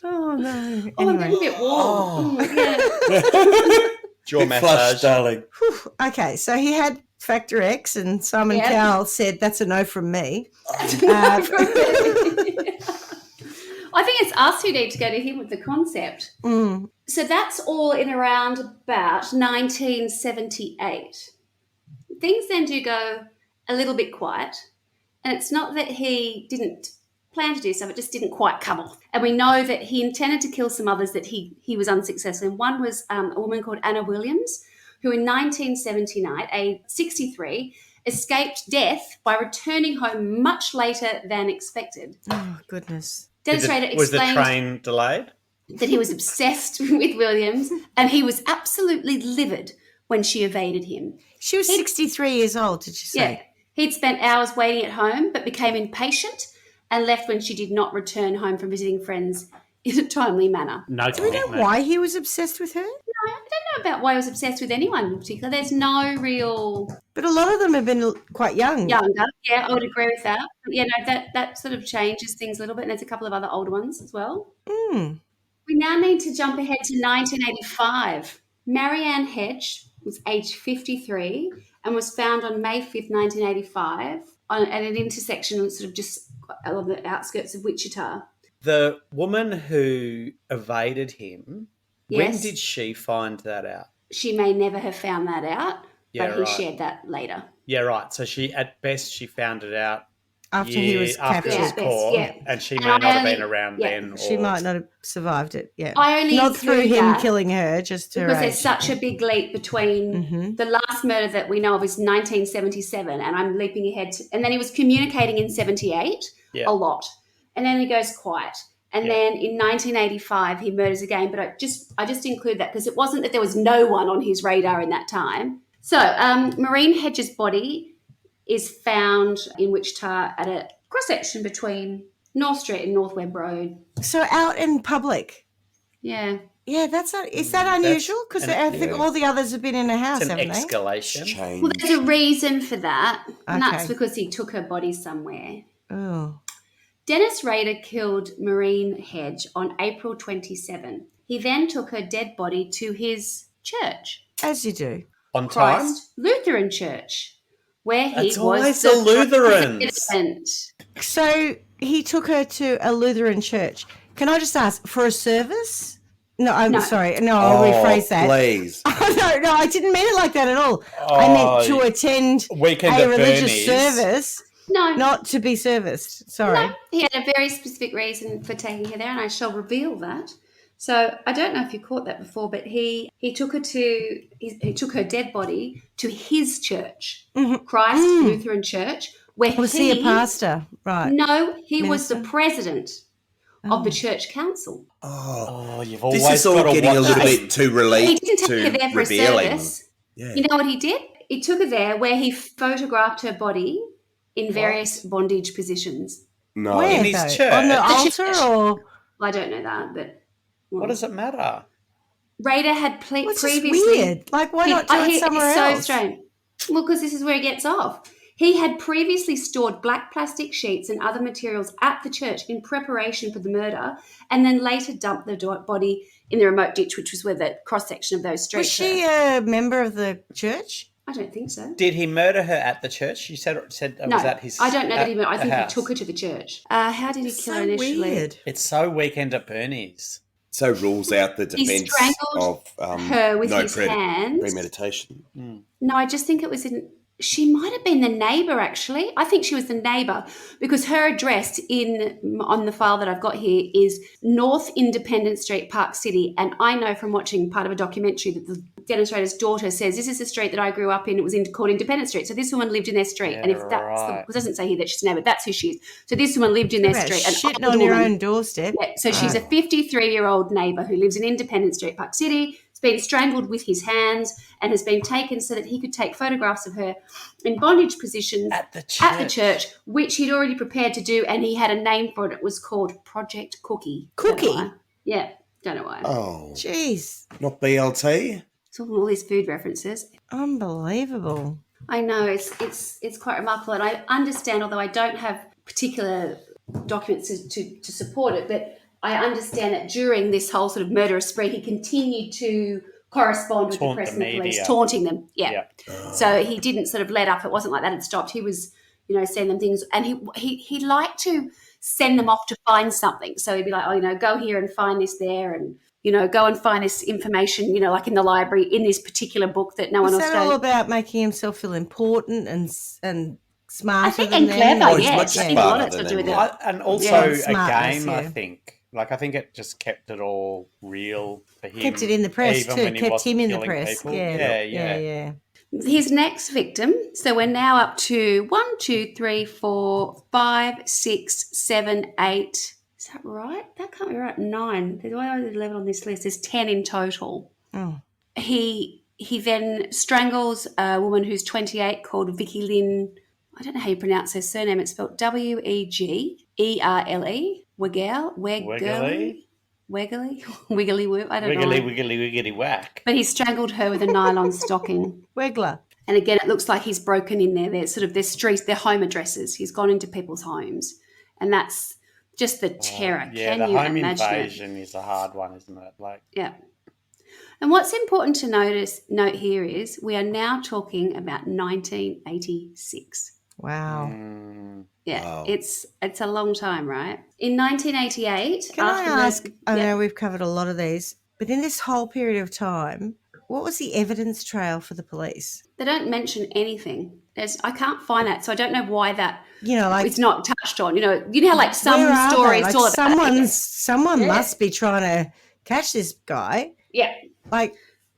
Oh, no. I'm Anyway. getting a bit warm. Yeah. Jaw Big massage. flush, darling. Okay, so he had Factor X, and Simon Yeah. Cowell said, that's a no from me. I think it's us who need to go to him with the concept. So that's all in around about 1978. Things then do go a little bit quiet, and it's not that he didn't plan to do so, it just didn't quite come off. And we know that he intended to kill some others that he was unsuccessful in. One was a woman called Anna Williams, who in 1979, age 63, escaped death by returning home much later than expected. Oh, goodness. Dennis Rader Was the explained train delayed? that he was obsessed with Williams, and he was absolutely livid when she evaded him. She was 63 years old, did you say? Yeah. He'd spent hours waiting at home, but became impatient and left when she did not return home from visiting friends in a timely manner. No. Do we know why he was obsessed with her? No, I don't know about why he was obsessed with anyone in particular. There's no real But a lot of them have been quite young. younger. Yeah, I would agree with that. But, that sort of changes things a little bit, and there's a couple of other older ones as well. Mm. We now need to jump ahead to 1985. Marianne Hedge was aged 53 and was found on May 5th, 1985 at an intersection sort of just on the outskirts of Wichita. The woman who evaded him, when Yes. did she find that out? She may never have found that out, Yeah, but he right. shared that later. Yeah, right. So at best she found it out After he was after captured. he was Yeah, best, caught, yeah. and she And may I not have only- been around yeah, then. She or- might not have survived it, yeah. I only Not through include him that killing her, just her because age. there's such a big leap between the last murder that we know of is 1977, and I'm leaping ahead to, and then he was communicating in 78 Yeah. a lot, and then he goes quiet, and then in 1985 he murders again. But I just include that because it wasn't that there was no one on his radar in that time. So Maureen Hedges' body is found in Wichita at a cross section between North Street and North Webb Road. So out in public. Yeah. Yeah, that's not. Is that unusual? Because I think all the others have been in a house, It's an haven't they? escalation. Change. Well, there's a reason for that, and that's Okay. because he took her body somewhere. Oh, Denis Rader killed Maureen Hedge on April 27. He then took her dead body to his church, as you do. On time? Christ Lutheran Church, where he It's was always the the Lutherans. president. So he took her to a Lutheran church. Can I just ask for a service? No, I'm No. sorry. No, I'll rephrase that. Please. Oh, no, I didn't mean it like that at all. I meant to attend Weekend a at religious Bernie's. service, No, not to be serviced. Sorry. no, he had a very specific reason for taking her there, and I shall reveal that. So I don't know if you caught that before, but he took her he took her dead body to his church, Christ Lutheran Church, where Was he a pastor? Right. No, he was the Minister? president of the church council. Oh, you've always This is all got to getting a watch little this. bit too He relate didn't take her to there for a revealing. service. Yeah. You know what he did? He took her there where he photographed her body in various bondage positions. No. Where, In his though? church? On the The altar church. or? I don't know that, but What does it matter? Rader had What's previously. this weird? Like, why not do it somewhere it's else? so strange. Well, because this is where he gets off. He had previously stored black plastic sheets and other materials at the church in preparation for the murder, and then later dumped the body in the remote ditch, which was where the cross section of those Was streets she were. a member of the church? I don't think so. Did he murder her at the church? You said No, was that his? I don't know that he. I the think he house? took her to the church. How did he It's kill so her initially? weird. It's so Weekend at Bernie's. So rules out the He defence strangled of her with no his hands. premeditation. No, I just think it was in. She might have been the neighbour, actually. I think she was the neighbour because her address on the file that I've got here is North Independence Street, Park City. And I know from watching part of a documentary that the Denis Rader's daughter says, this is the street that I grew up in. It was called Independence Street. So this woman lived in their street. And if that's right. it doesn't say here that she's a neighbour, that's who she is. So this woman lived in their About street. An shitting older on your woman. own doorstep. Yeah, so she's a 53-year-old neighbour who lives in Independence Street, Park City. Has been strangled with his hands and has been taken so that he could take photographs of her in bondage positions At the church, which he'd already prepared to do, and he had a name for it. It was called Project Cookie. Cookie? Don't know why. Yeah, don't know why. Oh, Jeez. not BLT? Talking all these food references. Unbelievable. I know it's quite remarkable, and I understand, although I don't have particular documents to support it, but I understand that during this whole sort of murderous spree, he continued to correspond with the Taunt press the and the police, media. taunting them. Yeah. So he didn't sort of let up. It wasn't like that had stopped. He was, sending them things, and he liked to send them off to find something. So he'd be like, go here and find this there, and go and find this information, like in the library in this particular book that no one Is else that all knows. about making himself feel important and smarter I think than and them? clever, Oh, he's yes. much I think a lot of smarter it's got to do than with them, it. And also Yeah, a smartness, game, I yeah. think. Like, I think it just kept it all real for him. Kept it in the press even too. when he Kept wasn't him in the killing press. people. Yeah. Yeah. His next victim, so we're now up to 1, 2, 3, 4, 5, 6, 7, 8. Is that right? That can't be right. 9. There's 11 on this list. There's 10 in total. Oh. He then strangles a woman who's 28 called Vicky Lynn. I don't know how you pronounce her surname. It's spelled Wegerle. Wiggly whoop. I don't know. Wiggly whack. But he strangled her with a nylon stocking. Wegler. And again, it looks like he's broken in there. There's sort of their streets, their home addresses. He's gone into people's homes. And that's just the terror. Yeah, Can the you home imagine it? invasion is a hard one, isn't it? Like, Yeah. And what's important to note here is we are now talking about 1986. Wow. Yeah, Wow. it's a long time, right? In 1988, Can I ask? I Yeah. know we've covered a lot of these, but in this whole period of time, what was the evidence trail for the police? They don't mention anything. I can't find that, so I don't know why that Like it's not touched on. You know how like some where are they? stories Like all about someone Yeah. must be trying to catch this guy. Yeah, Like,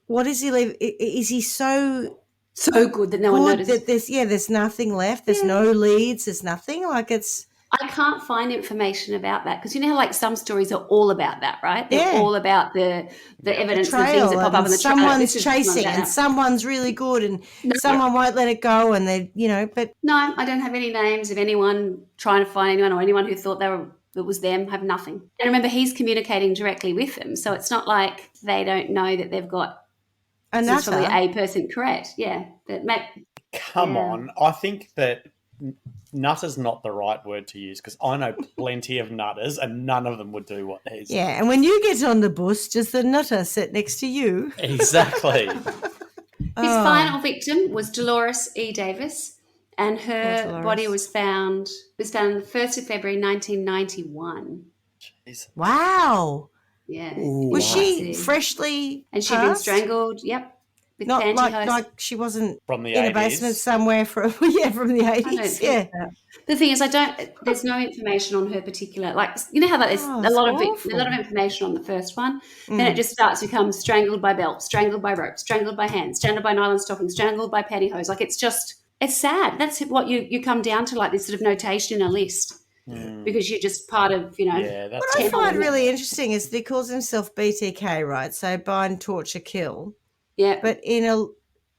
what is he leave? Is he so so good that no one good notices. that there's nothing left? There's no leads. There's nothing. Like, it's I can't find information about that because you know how like some stories are all about that, right? They're Yeah. all about the evidence and the things that pop up in the trail. Someone's This is not chasing about and that. someone's really good and someone won't let it go and they, but No, I don't have any names of anyone trying to find anyone or anyone who thought it was them. Have nothing. And remember, he's communicating directly with them, so it's not like they don't know that they've got. This is probably a person correct. Yeah, Come on, I think that nutter's not the right word to use because I know plenty of nutters and none of them would do what he's doing. Yeah, and when you get on the bus, does the nutter sit next to you? Exactly. His final victim was Dolores E. Davis, and her body was found on the 1st of February 1991. Jeez. Wow. Yeah. Ooh, Was she Massive. freshly And she'd been passed? strangled, yep, with Not pantyhose. like she wasn't From the in 80s. a basement somewhere from the 80s. I don't think so. The thing is, there's no information on her particular, like, you know how there's a lot of information on the first one, then it just starts to become strangled by belt, strangled by rope, strangled by hand, strangled by nylon stocking, strangled by pantyhose. Like, it's sad. That's what you come down to, like this sort of notation in a list. Because you're just part of, Yeah, that's What I find really interesting is that he calls himself BTK, right? So bind, torture, kill. Yeah. But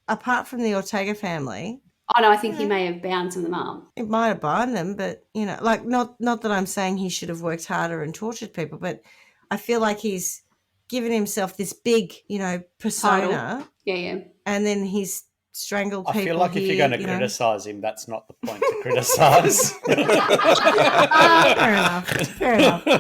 apart from the Ortega family, oh no, I think he may have bound some of them up. it might have bound them, but like not that I'm saying he should have worked harder and tortured people, but I feel like he's given himself this big, persona. Title. Yeah. And then he's strangled people. I feel like if you're going to criticise him, that's not the point to criticise. Fair enough.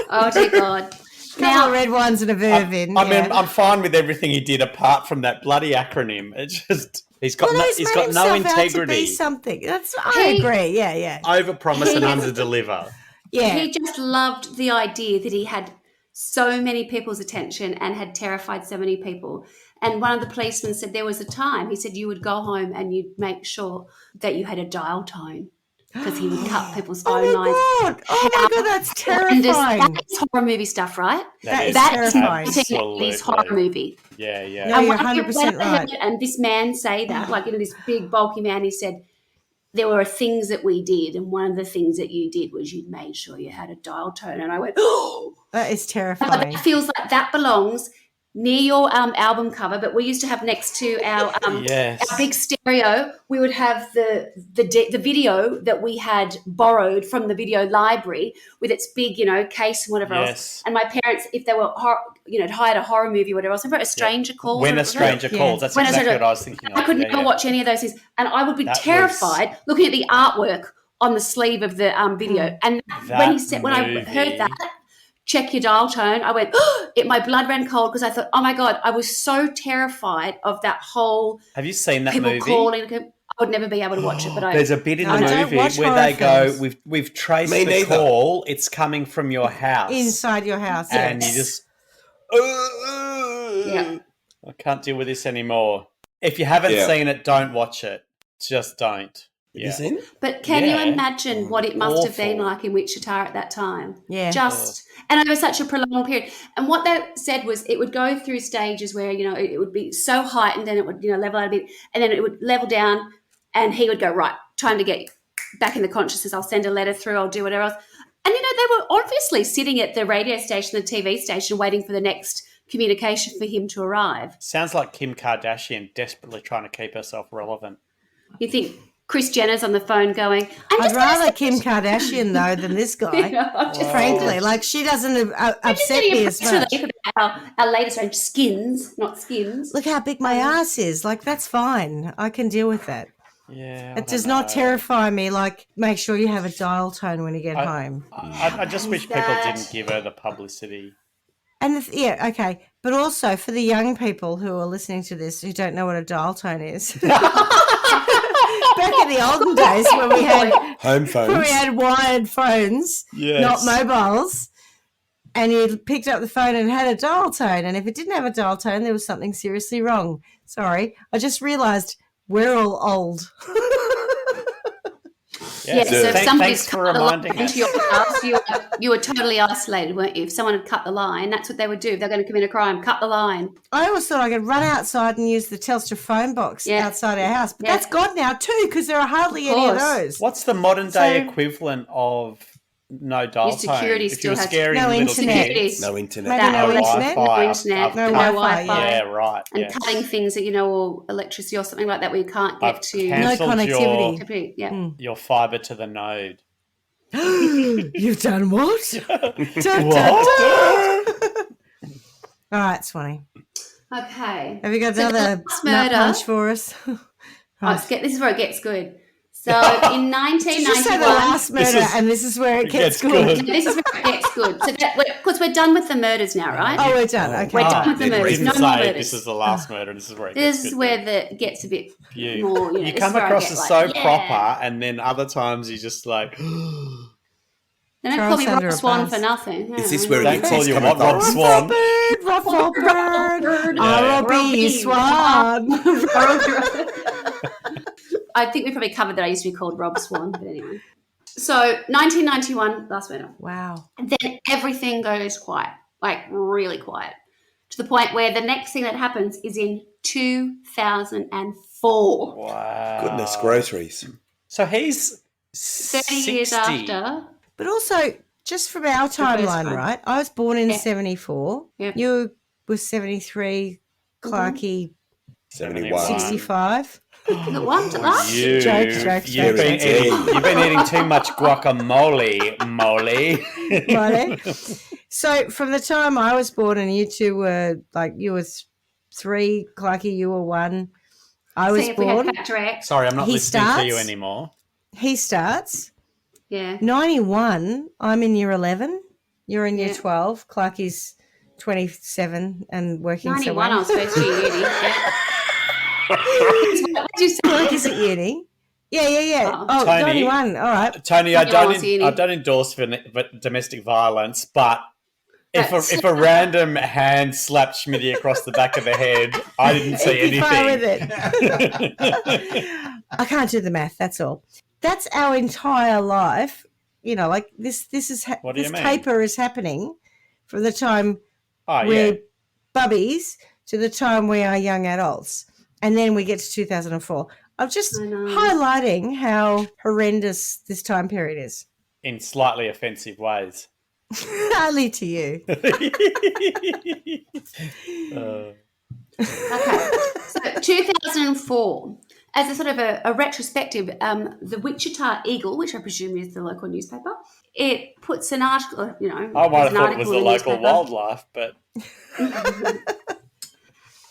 Oh dear God. Couple of red ones and a verve in. I mean, I'm fine with everything he did apart from that bloody acronym. It's just he's got no integrity. To be something. I agree. Yeah. Overpromise and underdeliver. Yeah. He just loved the idea that he had so many people's attention and had terrified so many people. And one of the policemen said there was a time, he said you would go home and you'd make sure that you had a dial tone because he would cut people's phone lines. Oh my God, that's terrifying. That's horror movie stuff, right? That is terrifying. This horror movie. Yeah. No, you're 100% right. And this man say that, like, this big bulky man, he said, there were things that we did, and one of the things that you did was you made sure you had a dial tone. And I went, oh! That is terrifying. But that feels like that belongs near your album cover, but we used to have next to our big stereo, we would have the video that we had borrowed from the video library with its big, case and whatever else. And my parents, if they were, hired a horror movie or whatever else, remember A Stranger Calls? When a Stranger Calls, that's exactly what I was thinking of. I could never watch any of those things, and I would be terrified looking at the artwork on the sleeve of the video. And when I heard that, check your dial tone, I went, my blood ran cold because I thought, oh my God, I was so terrified of that whole. Have you seen that people movie? Calling, I would never be able to watch it. But there's a bit in the movie where they go, we've traced the call, it's coming from your house. Inside your house. And you just, I can't deal with this anymore. If you haven't seen it, don't watch it. Just don't. Have you seen it? But can you imagine what it must have been like in Wichita at that time? Yeah. And over such a prolonged period. And what they said was it would go through stages where, it would be so heightened and it would, level out a bit, and then it would level down and he would go, right, time to get back in the consciousness. I'll send a letter through, I'll do whatever else. And, they were obviously sitting at the radio station, the TV station, waiting for the next communication for him to arrive. Sounds like Kim Kardashian desperately trying to keep herself relevant. You think Kris Jenner's on the phone going, I'd rather Kim Kardashian, though, than this guy, frankly. Like, she doesn't upset me as much. Our latest range, Skins, not Skins. Look how big my ass is. Like, that's fine. I can deal with that. Yeah, it does not terrify me. Like, make sure you have a dial tone when you get home. I just wish people didn't give her the publicity. And okay. But also for the young people who are listening to this who don't know what a dial tone is. Back in the olden days when we had home phones, when we had wired phones, not mobiles, and you picked up the phone and had a dial tone, and if it didn't have a dial tone, there was something seriously wrong. Sorry, I just realised we're all old. Yeah, so if somebody's thanks for cut the line reminding into us. your house, you were totally isolated, weren't you? If someone had cut the line, that's what they would do. If they're going to commit a crime, cut the line. I always thought I could run outside and use the Telstra phone box outside our house, but that's gone now too because there are hardly any of those. What's the modern day equivalent of no dial Your security tone? still If you're has scaring no little internet. kids, No internet. Maybe no internet. No internet, No no Wi-Fi. Wi-Fi. Yeah, right. And cutting things that, or electricity or something like that where you can't get to. No Cancelled connectivity. your fiber to the node. You've done what? Dun, What? All right, Swanny. Okay. Have you got So another the last nut murder- punch for us? This is where it gets good. So in Did you say 1991, the last murder and this is where it gets good? this is where it gets good. So because we're done with the murders now, right? Oh, we're done. Okay. We're done with the murders. Didn't No more say murders. this is the last murder. This is where it This gets is good. where it gets a bit more. You this is come where I across get as like, so yeah. proper, and then other times you just like. They don't Throw call me us under Rob a Swan bus. for nothing. Is this where Don't it call gets you coming what, Rob from? Swan? Ruffle bird. Yeah. R.O.B. Swan. I think we probably covered that I used to be called Rob Swan, but anyway. So 1991, last murder. Wow. And then everything goes quiet, like really quiet, to the point where the next thing that happens is in 2004. Wow. Goodness, groceries. So he's 30 years 60. after. But also, just from our timeline, crime. right? I was born in Yeah. 74. Yeah. You were 73. Clarky, 71. 65. Look at one to last. You've Joke. been eating too much guacamole, Molly. Righto. So from the time I was born and you two were, like, you were 3, Clarky, you were 1. I was See if we had born. Factor X. Sorry, I'm not He listening to you starts. anymore. He starts. Yeah. 91, I'm in year 11. You're in year Yeah. 12. Clarky's 27 and working 91, I was somewhere. first year uni. Yeah. What did you say? Clarky's at uni. Yeah. Oh, Tony. 91. All right. Tony, I Tony was uni. don't endorse for domestic violence, but That's- if a random hand slapped Schmitty across the back of the head, I didn't see He'd be fine with anything. it. I can't do the math. That's all. That's our entire life. Like this is What do you this mean? caper is happening from the time Oh, we're yeah. bubbies to the time we are young adults, and then we get to 2004. I'm just I know. highlighting how horrendous this time period is. In slightly offensive ways. Only to you. Okay. So 2004, as a sort of a retrospective, the Wichita Eagle, which I presume is the local newspaper, it puts an article, I there's might have an thought it was article the in local newspaper. wildlife, but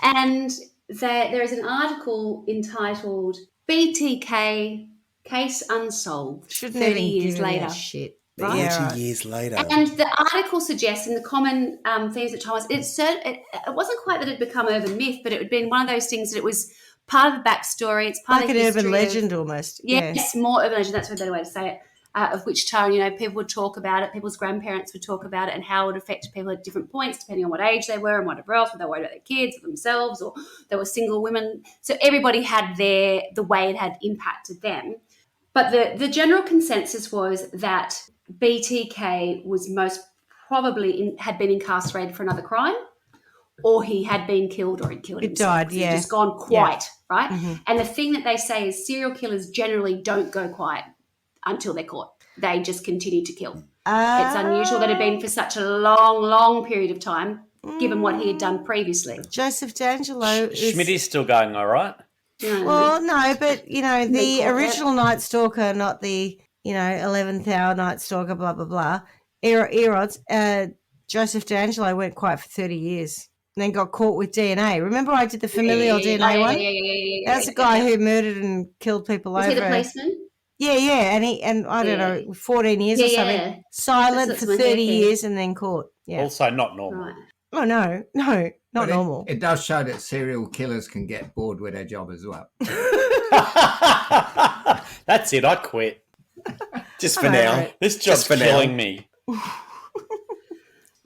And there is an article entitled BTK Case Unsolved, Shouldn't 30 even years give later. that shit. 30 Yeah, right. years later. And the article suggests, and the common themes at times, it wasn't quite that it had become urban myth, but it had been one of those things that it was part of the backstory. It's part Like of an history urban of- legend almost. Yes, more urban legend. That's a better way to say it. Of Wichita, people would talk about it. People's grandparents would talk about it and how it affected people at different points, depending on what age they were and whatever else. Whether they were worried about their kids, or themselves, or they were single women. So everybody had the way it had impacted them. But the general consensus was that BTK was most probably had been incarcerated for another crime, or he had been killed, or he'd killed He himself. died, He'd yeah. just gone quiet, right? Mhm. And the thing that they say is serial killers generally don't go quiet until they're caught. They just continue to kill. It's unusual that it had been for such a long, long period of time, given what he had done previously. Joseph D'Angelo is... Schmitty's still going all right. Well, no, but, the caught original Night Stalker, not the, 11th hour Night Stalker, blah, blah, blah, Erods, Joseph D'Angelo went quiet for 30 years and then got caught with DNA. Remember I did the familial DNA one? That's the guy who murdered and killed people Was over... he the policeman? Yeah, and I don't know, 14 years or something. Yeah. Silent That's for my 30 hair. years and then caught. Yeah. Also not normal. Right. Oh, no, not But normal. It does show that serial killers can get bored with their job as well. That's it. I quit. Just for now. This job's Just for now. killing me.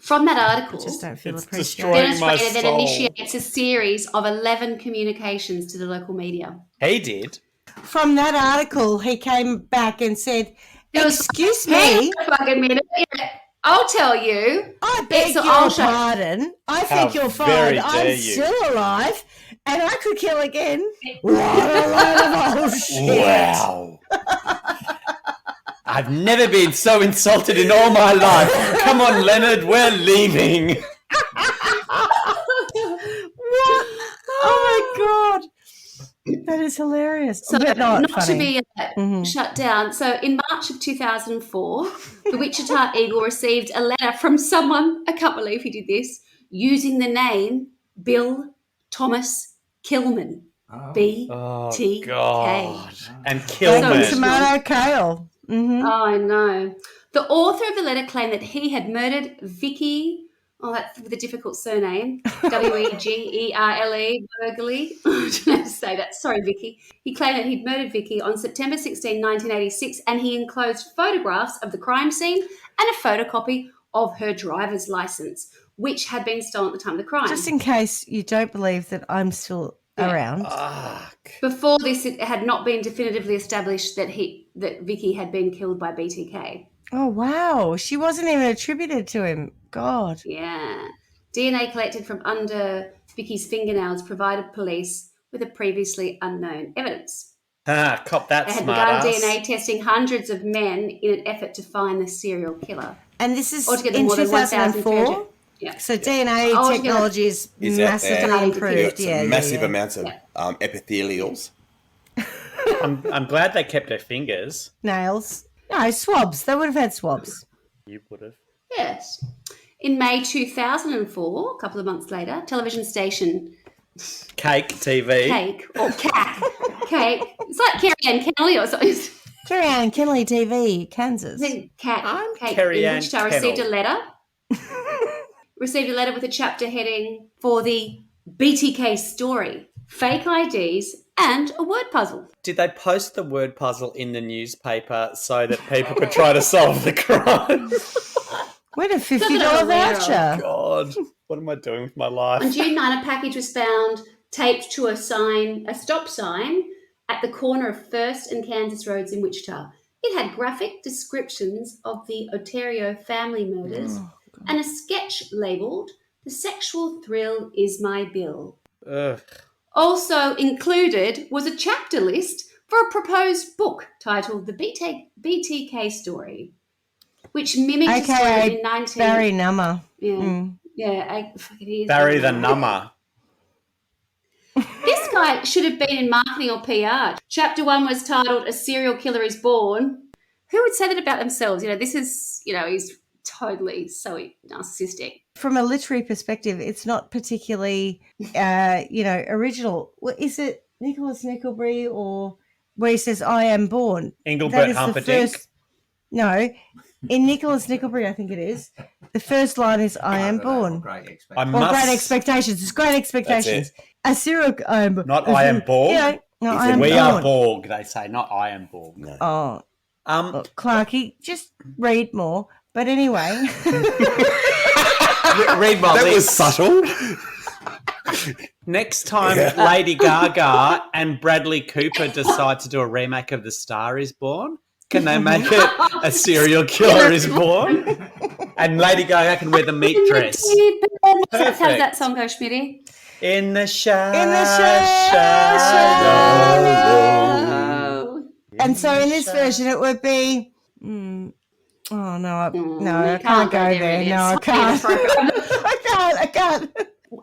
From that article, Just don't feel It's appreciated. destroying Dennis my Rader then soul. initiates a series of 11 communications to the local media. He did. from that article, he came back and said, "Excuse Hang me, on a fucking minute. Yeah, I'll tell you. I beg So your I'll show- pardon. I How think you're very fine. dare I'm you." still alive, and I could kill again. What a load of old shit! Wow. I've never been so insulted in all my life. Come on, Leonard, we're leaving. What? Oh my god, that is hilarious. So but not to funny. be shut down. So in March of 2004, the Wichita Eagle received a letter from someone, I can't believe he did this, using the name Bill Thomas Killman. BTK. God. And Bacon, Killman. tomato, kale. Oh, I know. The author of the letter claimed that he had murdered Vicky. Oh, that's with a difficult surname. Wegerle, Burgley. I don't know how to say that. Sorry, Vicky. He claimed that he'd murdered Vicky on September 16, 1986, and he enclosed photographs of the crime scene and a photocopy of her driver's license, which had been stolen at the time of the crime. Just in case you don't believe that I'm still around. Before this, it had not been definitively established that Vicky had been killed by BTK. Oh wow, she wasn't even attributed to him. God. Yeah. DNA collected from under Vicky's fingernails provided police with a previously unknown evidence. Cop that They had smart begun ass. DNA testing hundreds of men in an effort to find the serial killer. And this is Altogether, in more than 2004. Yeah. So DNA Altogether- technology is Is out massively there. improved. Yeah, massive amounts of epithelials. I'm glad they kept her fingers. Nails. No, swabs. They would have had swabs. You would have. Yes. In May 2004, a couple of months later, television station Cake TV. Cake or CAC. Cake. It's like Carrie Ann Kennelly or something. Carrie Ann Kennelly TV, Kansas. I think CAC. I'm Cake Carrie in Ann Wichita received a Kennel. letter. Received a letter with a chapter heading for the BTK story, fake IDs, and a word puzzle. Did they post the word puzzle in the newspaper so that people could try to solve the crime? Win a $50 Something I'm aware of. voucher. God, what am I doing with my life? On June 9, a package was found taped to a stop sign at the corner of First and Kansas Roads in Wichita. It had graphic descriptions of the Ontario family murders and a sketch labelled "The Sexual Thrill Is My Bill." Ugh. Also included was a chapter list for a proposed book titled The BTK Story, which mimicked a story AKA in 19... Barry Nummer. Barry the Number. This guy should have been in marketing or PR. Chapter 1 was titled "A Serial Killer is Born." Who would say that about themselves? This is, he's totally so narcissistic. From a literary perspective, it's not particularly, original. Is it Nicholas Nickleby or where he says, "I am born"? Engelbert Humperdinck. No, in Nicholas Nickleby, I think it is. The first line is, "I am born." Great Great expectations. It's great expectations. A serial. Not I am Borg. No, I am We born. are Borg, they say, not I am Borg. No. Oh, look, Clarky, just read more. But anyway, Read my That lips. was subtle. Next time Lady Gaga and Bradley Cooper decide to do a remake of The Star is Born, can they make it A Serial Killer is Born? And Lady Gaga can wear the meat dress. How does Perfect. that song go, Schmitty? In the shadow. In the shadow. and so in this version, it would be. Oh no! I can't go there. No, I can't. I can't.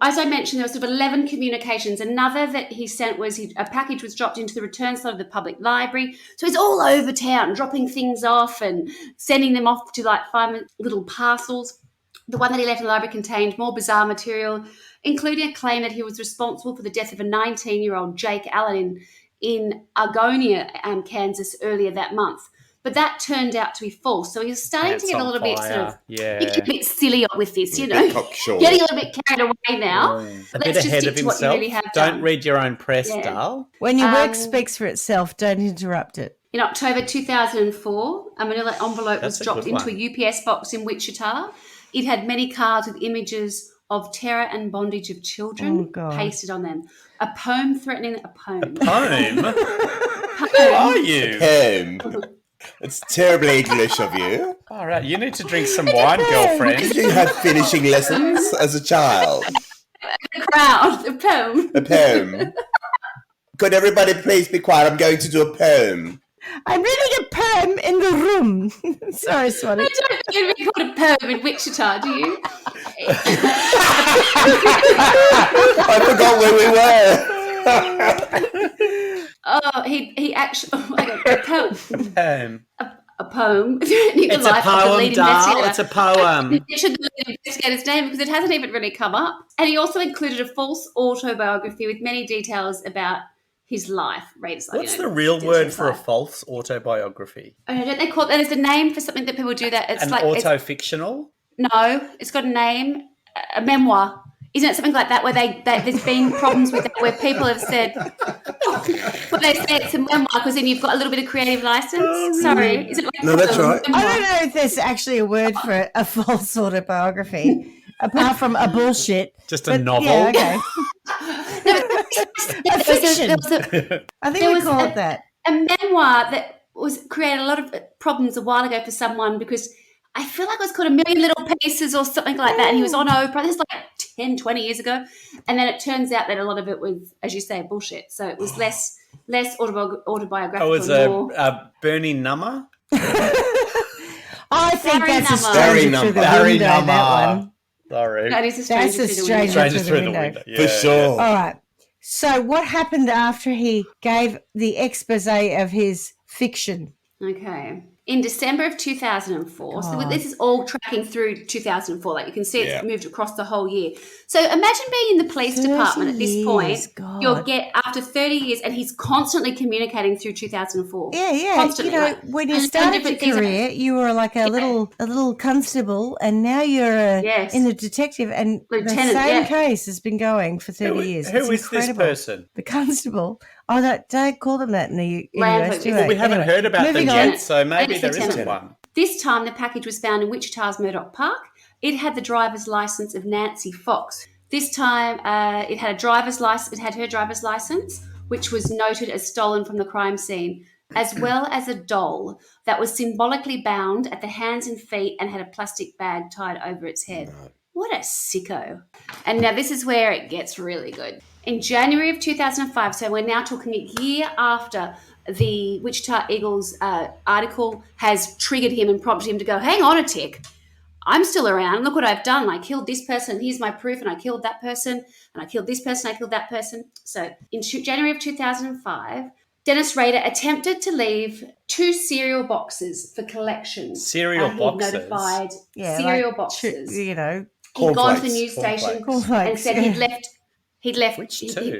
As I mentioned, there were sort of 11 communications. Another that he sent was a package was dropped into the return slot of the public library. So he's all over town, dropping things off and sending them off to like 5 little parcels. The one that he left in the library contained more bizarre material, including a claim that he was responsible for the death of a 19-year-old Jake Allen in Argonia, Kansas, earlier that month. But that turned out to be false. So he was starting to get a little bit sort of a bit silly with this, Getting a little bit carried away now. A bit ahead of himself. Really have Don't done. read your own press, Dal. When your work speaks for itself, don't interrupt it. In October 2004, a manila envelope was dropped into a UPS box in Wichita. It had many cards with images of terror and bondage of children pasted on them. A poem threatening a poem. Home? Who are you? It's terribly English of you. All right, you need to drink some wine, girlfriend. Did you have finishing lessons as a child? A crowd, a poem. A poem. Could everybody please be quiet? I'm going to do a poem. I'm reading a poem in the room. Sorry, Swanny. I don't think it'd be called a poem in Wichita, do you? I forgot where we were. Oh, he actually. Oh my God, a poem. A poem. It's a poem, doll. It's a poem. It should be the lead investigator's name because it hasn't even really come up. And he also included a false autobiography with many details about his life. What's the real word for a false autobiography? Oh, don't they call it? There's a name for something that people do that. It's like auto-fictional? No, it's got a name, a memoir. Isn't it something like that where there's been problems with that where people have said, well, they say it's a memoir because then you've got a little bit of creative license? Oh, really? Sorry. Is it like no, that's right. I don't know if there's actually a word for a false autobiography apart from a bullshit. Just a novel? Yeah, okay. A fiction. I think we call it that. A memoir that created a lot of problems a while ago for someone because I feel like it was called A Million Little Pieces or something like that. And he was on Oprah. This is like 10, 20 years ago. And then it turns out that a lot of it was, as you say, bullshit. So it was less autobiographical. Oh, it was a Bernie Nummer? I think Barry that's Nummer. a stranger through the window, that one. Sorry. That is a stranger That's a through the window. stranger through the window. Yeah, For sure. All right. So what happened after he gave the expose of his fiction? Okay. In December of 2004, so this is all tracking through 2004, like you can see it's moved across the whole year. So imagine being in the police department at this point, you'll get after 30 years and he's constantly communicating through 2004. Yeah. Constantly, you know, when you started your career, you were like a little constable and now you're in the detective and Lieutenant, the same case has been going for 30 years. Who is this person? The constable. Oh, don't call them that in the US. Well, we haven't heard about them yet, so maybe there isn't Lieutenant. one. This time, the package was found in Wichita's Murdoch Park. It had the driver's license of Nancy Fox. This time, it had her driver's license, which was noted as stolen from the crime scene, as well as a doll that was symbolically bound at the hands and feet and had a plastic bag tied over its head. What a sicko. And now this is where it gets really good. In January of 2005, so we're now talking a year after the Wichita Eagles article has triggered him and prompted him to go, hang on a tick, I'm still around. Look what I've done. I killed this person. Here's my proof. And I killed that person. And I killed this person. I killed that person. So in January of 2005, Denis Rader attempted to leave 2 cereal boxes for collection. Cereal boxes? Notified boxes. You know. He'd gone to the news station and said he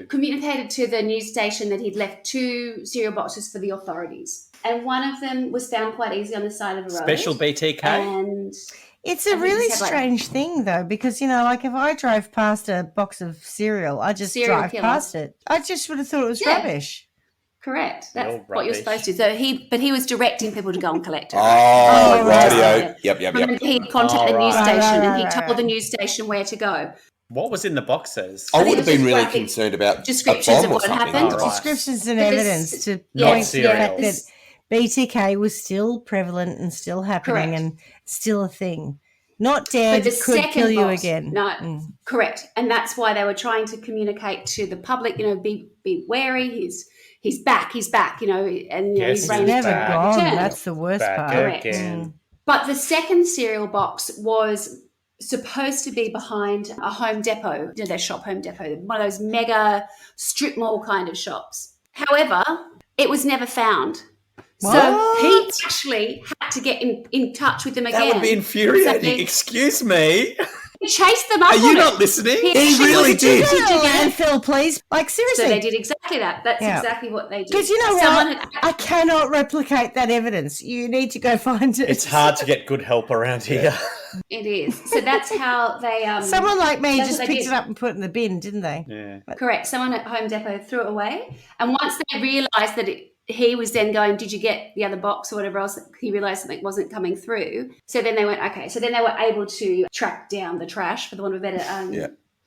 communicated to the news station that he'd left 2 cereal boxes for the authorities. And one of them was found quite easy on the side of the road. Special BTK? And it's a really strange thing, though, because, you know, like if I drove past a box of cereal, I just drive past it. I just would have thought it was rubbish. Correct. That's what you're supposed to. So he was directing people to go and collect it. Oh, radio. Yep. He'd contact the news station and he told the news station where to go. What was in the boxes? I would have been really concerned about descriptions of what happened. Descriptions and evidence to point to the fact that BTK was still prevalent and still happening and still a thing. Not dead, could kill you again. No, correct. And that's why they were trying to communicate to the public, you know, be wary. He's back, you know, and he's never gone. That's the worst part. Correct. But the second cereal box was supposed to be behind a Home Depot, you know, their shop Home Depot, one of those mega strip mall kind of shops. However, it was never found. What? So he actually had to get in touch with them again. That would be infuriating. Excuse me. He chased them up. Are you not listening? He really did. Landfill, please. Like, seriously. So they did exactly that. That's exactly what they did. Because you know what? I cannot replicate that evidence. You need to go find it. It's hard to get good help around here. It is. So that's how they... Someone like me just picked it up and put it in the bin, didn't they? Yeah. Correct. Someone at Home Depot threw it away. And once they realised that he was then going, did you get the other box or whatever else? He realised something wasn't coming through. So then they went, okay. So then they were able to track down the trash, for the want of a better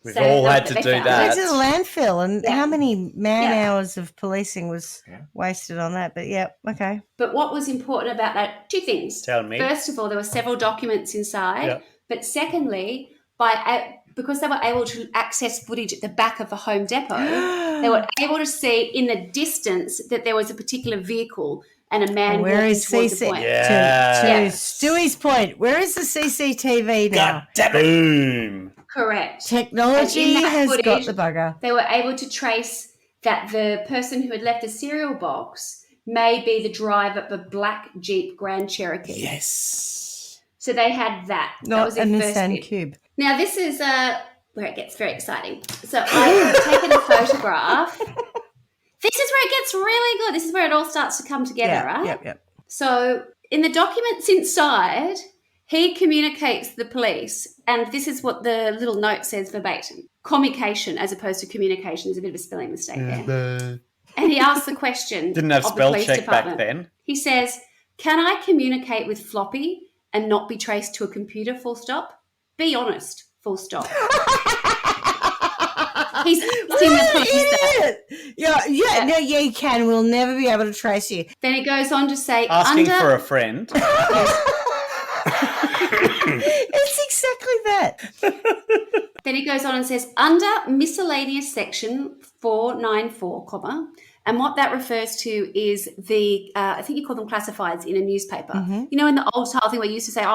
We've saying all had that to they do found. that. Went to the landfill, and Yeah. how many man Yeah. hours of policing was wasted on that? But yeah, okay. But what was important about that? Two things. Tell me. First of all, there were several documents inside. Yeah. But secondly, because they were able to access footage at the back of the Home Depot, they were able to see in the distance that there was a particular vehicle and a man Where walking is towards the CC? point. Yeah. To Yes. Stewie's point, where is the CCTV now? God damn it. Boom. Correct. Technology And in that has got footage, the bugger. They were able to trace that the person who had left the cereal box may be the driver of a black Jeep Grand Cherokee. Yes. So they had that. That Not was a their first Nissan bit. Cube. Now this is where it gets very exciting. So I've taken a photograph. This is where it gets really good. This is where it all starts to come together, right? Yep. So in the documents inside, he communicates to the police, and this is what the little note says verbatim. Communication as opposed to communication. There's a bit of a spelling mistake there. And he asks the question. Didn't have of the spell police check department. back then. He says, "Can I communicate with floppy and not be traced to a computer, full stop? Be honest, full stop." He's asking the police that. Yeah, no, you can. We'll never be able to trace you. Then it goes on to say, Asking for a friend. It's exactly that. Then he goes on and says, under miscellaneous section 494, comma, and what that refers to is the, I think you call them classifieds in a newspaper. Mm-hmm. You know, in the old style thing where you used to say,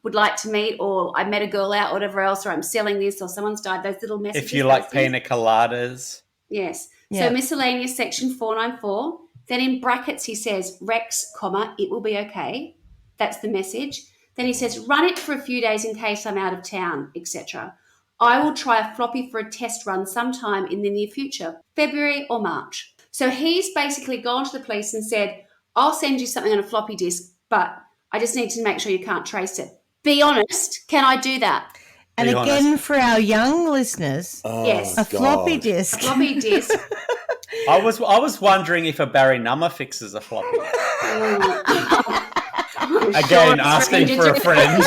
would like to meet, or I met a girl out, or whatever else, or I'm selling this, or someone's died, those little messages. If you like pina coladas. Yes. Yeah. So miscellaneous section 494. Then in brackets he says, Rex, comma, it will be okay. That's the message. Then he says, run it for a few days in case I'm out of town, etc. I will try a floppy for a test run sometime in the near future, February or March. So he's basically gone to the police and said, I'll send you something on a floppy disk, but I just need to make sure you can't trace it. Be honest, can I do that? And Be again, honest. for our young listeners, Yes. a floppy disk. Floppy disk. I was wondering if a Barry Nummer fixes a floppy. Again, asking for a friend.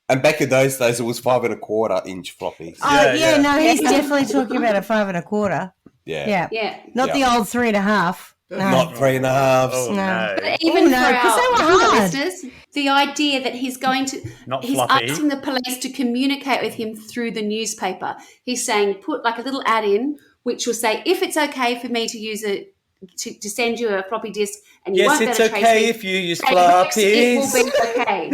And back in those days, it was 5 1/4 inch floppies. Yeah, no, he's definitely talking about a 5 1/4. Yeah. Yeah. Not the old 3.5. No. Not 3.5. Oh, no. But even Oh, no, for 'cause they were our hard. listeners, the idea that he's going to, Not he's floppy. asking the police to communicate with him through the newspaper. He's saying, put like a little ad in, which will say, if it's okay for me to use it, to send you a floppy disk, and you Yes, won't be it's able to trace okay me, if you use say, Rex, it floppies. will be okay.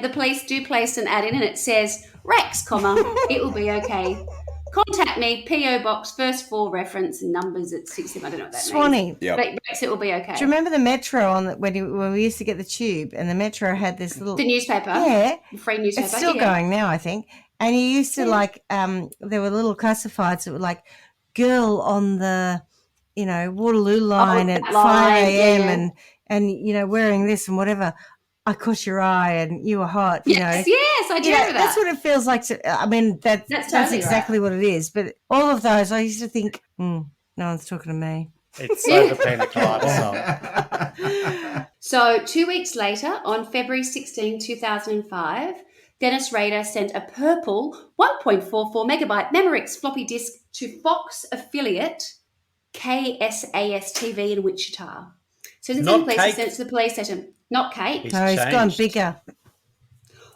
The police do place an ad in, and it says, Rex, comma, it will be okay. Contact me, P.O. Box, first 4 reference and numbers at 6. I don't know what that means. Swanny. Yep. But Rex, it will be okay. Do you remember the Metro when we used to get the tube, and the Metro had this little The newspaper? Yeah, The free newspaper? it's still Yeah. going now, I think. And you used to there were little classifieds that were like girl on the, Waterloo line at that 5 line, a.m. yeah. and wearing this and whatever. I caught your eye and you were hot. Yes, I do remember that. That's what it feels like. That's totally exactly what it is. But all of those, I used to think, no one's talking to me. It's so the pina colada song. So 2 weeks later, on February 16, 2005, Denis Rader sent a purple 1.44 megabyte Memorex floppy disk to Fox affiliate KSAS TV in Wichita. So it's Not in place, Kate. he sent it to the police station. Not Kate. He's No, he's gone changed. bigger.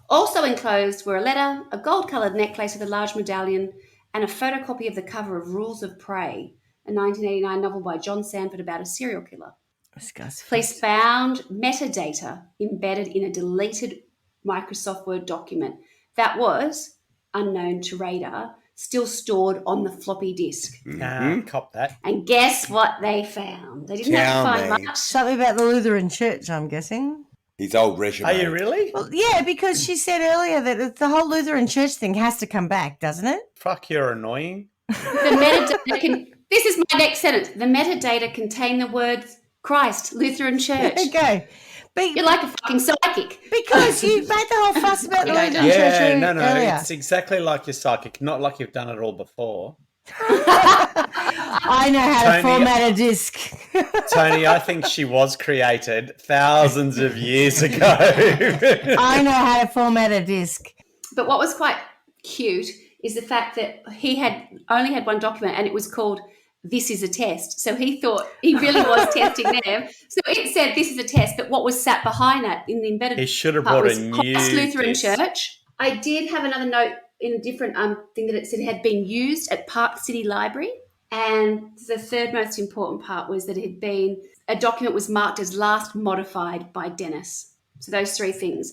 Also enclosed were a letter, a gold-coloured necklace with a large medallion, and a photocopy of the cover of Rules of Prey, a 1989 novel by John Sanford about a serial killer. Disgusting. Police found metadata embedded in a deleted Microsoft Word document that was, unknown to Rader, still stored on the floppy disk. Cop that. And guess what they found? They didn't Tell have to me. find much. Something about the Lutheran Church, I'm guessing. His old resume. Are you really? Well, yeah, because she said earlier that the whole Lutheran Church thing has to come back, doesn't it? Fuck, you're annoying. The metadata this is my next sentence. The metadata contain the words Christ, Lutheran Church. Okay. You're like a fucking psychic. Because you made the whole fuss about the Yeah, Lutheran Church Yeah, no, earlier. it's exactly like your psychic, not like you've done it all before. I know how to Tony- format a disc. Tony, I think she was created thousands of years ago. I know how to format a disc. But what was quite cute is the fact that he had only had one document and it was called "This is a test." So he thought he really was testing them. So it said this is a test, but what was sat behind that in the embedded He should have part brought was a Christ new Lutheran disc. Church. I did have another note in a different thing that it said it had been used at Park City Library. And the third most important part was that it had been, a document was marked as last modified by Denis. So those three things,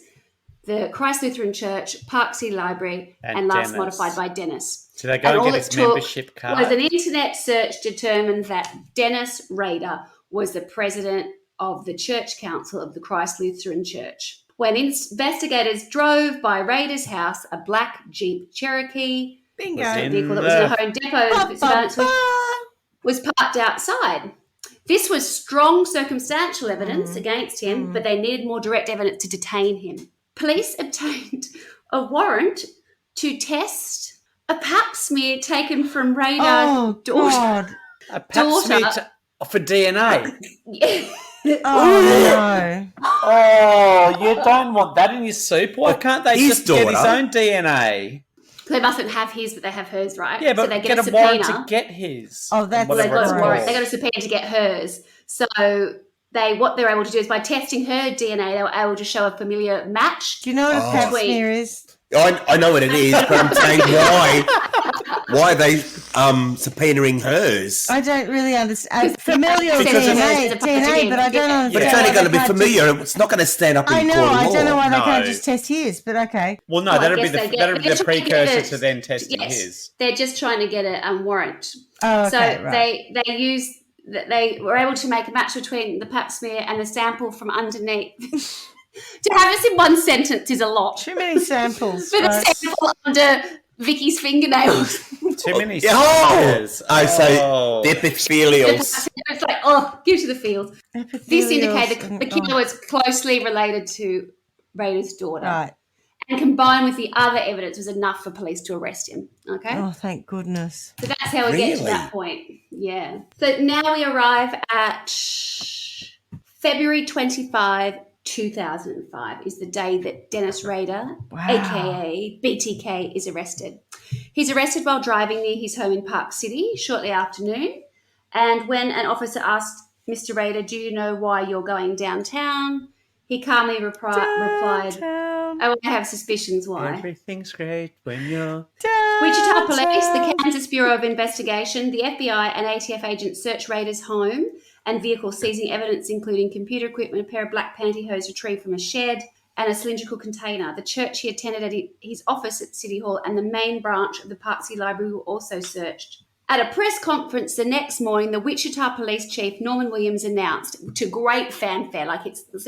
the Christ Lutheran Church, Park City Library, and last Denis. modified by Denis. So they go and all get it his took membership card. was an internet search determined that Denis Rader was the president of the Church Council of the Christ Lutheran Church. When investigators drove by Rader's house, a black Jeep Cherokee, Bingo. in vehicle that was in a Home Depot surveillance Ba-ba-ba. was parked outside. This was strong circumstantial evidence against him, but they needed more direct evidence to detain him. Police obtained a warrant to test a pap smear taken from Rader's Oh, daughter. God. A pap daughter- smear for DNA. Oh, no. Oh, you don't want that in your soup. Why can't they His just get his daughter? own DNA? They mustn't have his, but they have hers, right? Yeah, but so they get get a warrant subpoena. to get his. Oh, that's Well, they Whatever got it's a gross. warrant. They called. got a subpoena to get hers. So what they're able to do is by testing her DNA, they were able to show a familiar match. Do you know what a pap Between- smear is? I know what it is, but I'm saying why are they subpoenaing hers? I don't really understand. Familial Because DNA, it's a DNA, but I don't understand. But it's why only going to they be can't familiar. It's not going to stand up I in know. court of I law. don't know why they can't No. just test his, but okay. Well, no, Well, I that'll be guess the they get- that'll be they're the trying to get precursor it- to then testing Yes, his. they're just trying to get a warrant. Oh, okay, So right. they were able to make a match between the pap smear and the sample from underneath. To have this in one sentence is a lot. Too many samples. For the right? sample under Vicky's fingernails. Too many Oh, smears. so the epithelials. It's like, oh, give to the field. This Epithelials indicated and- the killer was closely related to Rader's daughter. Right. And combined with the other evidence was enough for police to arrest him. Okay? Oh, thank goodness. So that's how we get to Really? that point. Yeah. So now we arrive at February 25, 2005 is the day that Denis Rader, Wow. AKA BTK, is arrested. He's arrested while driving near his home in Park City shortly after noon. And when an officer asked Mr. Rader, "Do you know why you're going downtown?" he calmly replied, Downtown, "Oh, I have suspicions why." Everything's great when you're. Wichita Police, the downtown. Kansas Bureau of Investigation, the FBI, and ATF agents searched Rader's home and vehicle, seizing evidence including computer equipment, a pair of black pantyhose retrieved from a shed, and a cylindrical container. The church he attended at his office at City Hall and the main branch of the Park City Library were also searched. At a press conference the next morning, the Wichita Police Chief, Norman Williams, announced to great fanfare, like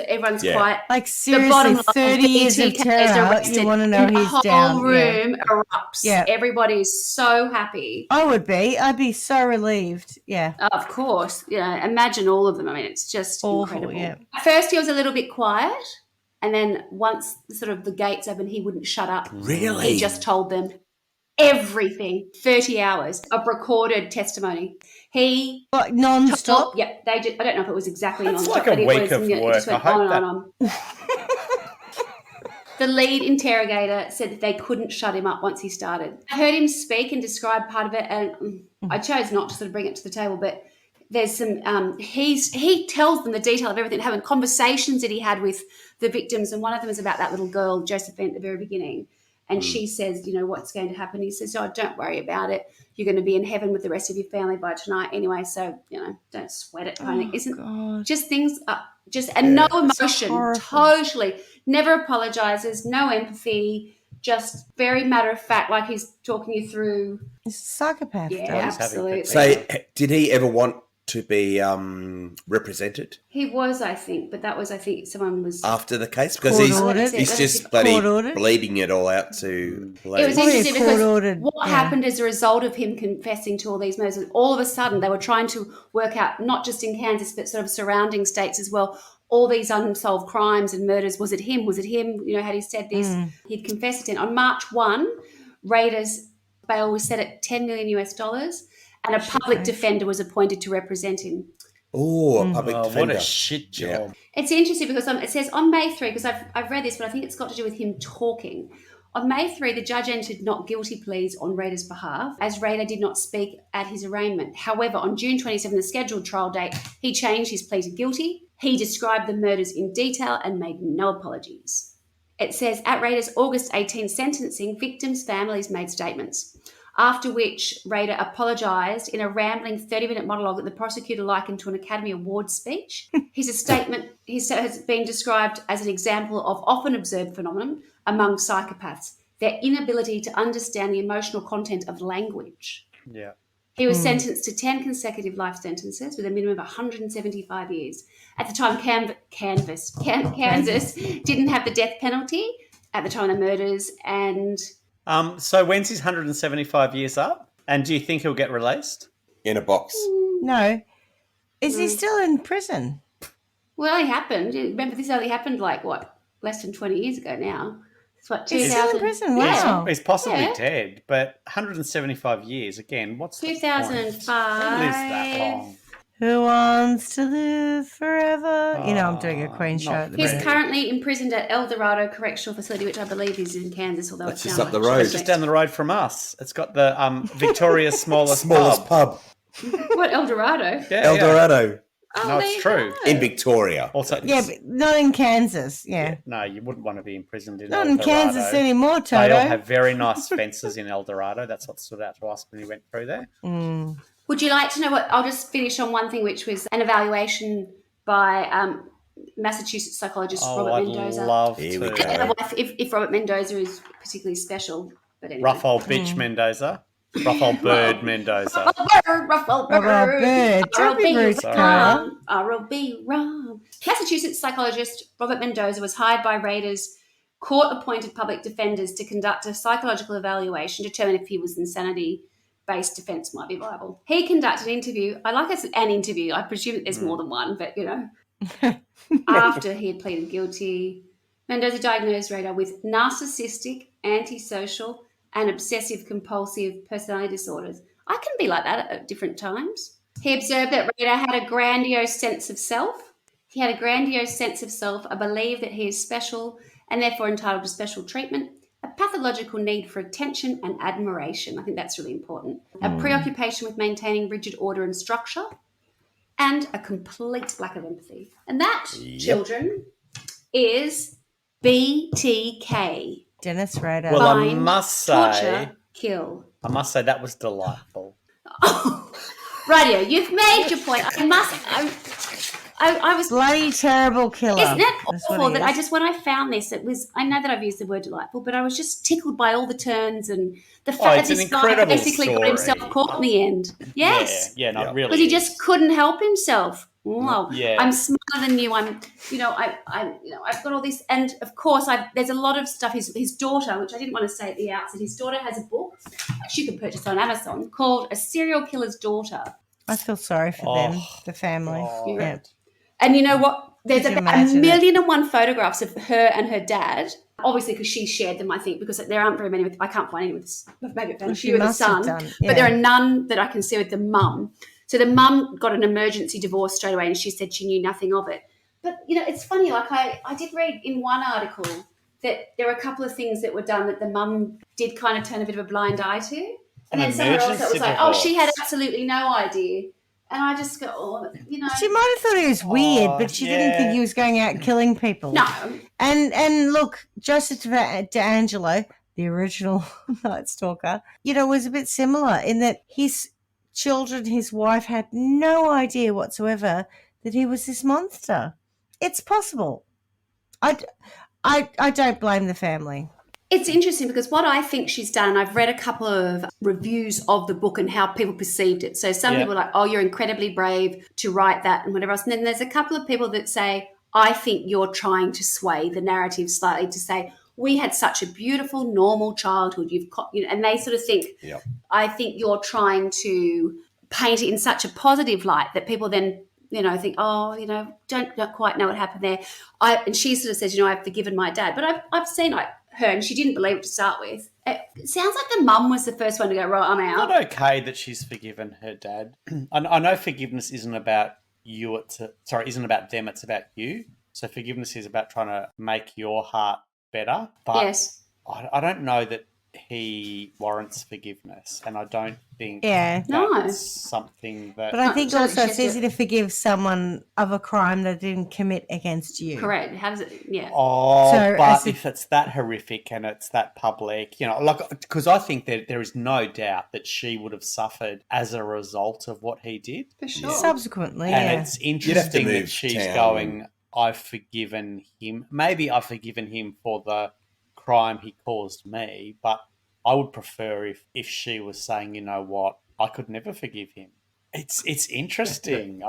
everyone's Yeah. quiet. Like The seriously, bottom line, 30 years of BTK is terror. arrested. You want to know the he's whole down. Yeah. room erupts. Yeah. Everybody is so happy. I would be. I'd be so relieved. Yeah. Of course, imagine all of them. I mean, it's just Awful, incredible. yeah. At first, he was a little bit quiet, and then once sort of the gates opened, he wouldn't shut up. Really? He just told them everything. 30 hours of recorded testimony. He Like non-stop. Yeah, they just, I don't know if it was exactly That's non-stop, like a but it week was, of it work. just went I hope on and on. The lead interrogator said that they couldn't shut him up once he started. I heard him speak and describe part of it, and I chose not to sort of bring it to the table, but there's some, he tells them the detail of everything, having conversations that he had with the victims, and one of them is about that little girl, Josephine, at the very beginning. And she says, what's going to happen? He says, "Oh, don't worry about it. You're going to be in heaven with the rest of your family by tonight anyway. So, don't sweat it." Kind of isn't God. just things, and no emotion, horrible. totally. Never apologizes, no empathy, just very matter of fact, like he's talking you through. He's a psychopath. Yeah, Dom. absolutely. So, did he ever want to be represented He was, I think, but that was, I think, someone was. after the case? Because Court-ordered. he's just Court bloody ordered. bleeding it all out to It was police. Probably a interesting because court-ordered, what yeah. happened as a result of him confessing to all these murders, all of a sudden they were trying to work out, not just in Kansas, but sort of surrounding states as well, all these unsolved crimes and murders. Was it him? Was it him? Had he said this? He'd confessed it. On March 1, Rader's bail was set at $10 million US, and a public defender was appointed to represent him. Oh, a public Oh, defender. what a shit job. It's interesting because it says on May 3, because I've read this, but I think it's got to do with him talking. On May 3, the judge entered not guilty pleas on Rader's behalf, as Rader did not speak at his arraignment. However, on June 27, the scheduled trial date, he changed his plea to guilty. He described the murders in detail and made no apologies. It says, at Rader's August 18 sentencing, victims' families made statements, after which Rader apologised in a rambling 30-minute monologue that the prosecutor likened to an Academy Awards speech. His statement has been described as an example of often observed phenomenon among psychopaths, their inability to understand the emotional content of language. Yeah. He was sentenced to 10 consecutive life sentences with a minimum of 175 years. At the time, Kansas didn't have the death penalty at the time of the murders. And So when's his 175 years up? And do you think he'll get released? In a box. No. Is he still in prison? well, it happened. Remember, this only happened less than 20 years ago now. It's what, He's still in 2000? prison. Wow. He's possibly Yeah. dead, but 175 years, again, what's the point? 2005. Who lives that long? Who wants to live forever? I'm doing a Queen show not at the He's moment. currently imprisoned at El Dorado Correctional Facility, which I believe is in Kansas, although That's it's just now up the much road. less. It's just down the road from us. It's got the Victoria's smallest Smallest pub. pub. What, El Dorado? Yeah, El yeah. Dorado. Oh, No, there it's you true. go. In Victoria. Also, Yeah, but not in Kansas. Yeah. no, you wouldn't want to be imprisoned in Not El in Dorado. Kansas anymore, They all Toto. have very nice fences in El Dorado. That's what stood out to us when we went through there. Would you like to know what? I'll just finish on one thing, which was an evaluation by Massachusetts psychologist Oh, Robert I'd Mendoza. love Here we to. go. I don't know if Robert Mendoza is particularly special, but anyway. Rough old bitch Mendoza. Rough old bird Mendoza. Ruffle bird. Don't be rude, Carla. R.O.B. wrong. Massachusetts psychologist Robert Mendoza was hired by Rader's court-appointed public defenders to conduct a psychological evaluation to determine if he was insanity-based defence might be viable. He conducted an interview. I like it's an interview. I presume that there's more than one, but after he had pleaded guilty, Mendoza diagnosed Rader with narcissistic, antisocial, and obsessive-compulsive personality disorders. I can be like that at different times. He observed that Rader had a grandiose sense of self. He had a grandiose sense of self, a belief that he is special and therefore entitled to special treatment, a pathological need for attention and admiration. I think that's really important. A preoccupation with maintaining rigid order and structure, and a complete lack of empathy. And that, children, is BTK. Dennis Rader. Well, I Find, must say, torture, kill. that was delightful. Radio, you've made your point. I was. Bloody terrible killer. Isn't it That's what awful he that is. when I found this, I know that I've used the word delightful, but I was just tickled by all the turns and the fact that it's an this guy incredible basically got himself story. caught in the end. Yes. Yeah, no, Yeah. it really. Because he is. just couldn't help himself. Wow. Yeah. I'm smarter than you. I've got all this, and of course, there's a lot of stuff. His daughter, which I didn't want to say at the outset, his daughter has a book which you can purchase on Amazon called "A Serial Killer's Daughter." I feel sorry for them, the family. Oh. Yeah. And you know what? There's Could you about imagine 1,000,001 photographs of her and her dad. Obviously, because she shared them, I think, because there aren't very many. I can't find any with maybe Well, she with the must have son, done, but there yeah. are none that I can see with the mum. So the mum got an emergency divorce straight away, and she said she knew nothing of it. But it's funny. Like I did read in one article that there were a couple of things that were done that the mum did kind of turn a bit of a blind eye to, and then somewhere else it was like, oh, she had absolutely no idea. And I just go, She might have thought he was weird, but she didn't think yeah. he was going out and killing people. no. And look, Joseph D'Angelo, the original Night Stalker, was a bit similar in that his children, his wife had no idea whatsoever that he was this monster. It's possible. I don't blame the family. It's interesting because what I think she's done, I've read a couple of reviews of the book and how people perceived it. So some people are like, oh, you're incredibly brave to write that and whatever else. And then there's a couple of people that say, I think you're trying to sway the narrative slightly to say, we had such a beautiful, normal childhood. And they sort of think, I think you're trying to paint it in such a positive light that people then, think, don't quite know what happened there. And she sort of says, I've forgiven my dad. But I've seen her, and she didn't believe it to start with. It sounds like the mum was the first one to go, right, I'm out. Not okay that she's forgiven her dad. I know forgiveness isn't about you. Isn't about them. It's about you. So forgiveness is about trying to make your heart better. But Yes. I don't know that he warrants forgiveness, and I don't think Yeah. that's something that. But I think So also she it's has easy to forgive someone of a crime they didn't commit against you. Correct. How does it? Yeah. Oh, So but if it's that horrific and it's that public, because I think that there is no doubt that she would have suffered as a result of what he did. For sure. Subsequently, And yeah. it's interesting that move she's town. going, I've forgiven him. Maybe I've forgiven him for the crime he caused me, but I would prefer if she was saying, you know what, I could never forgive him. It's interesting.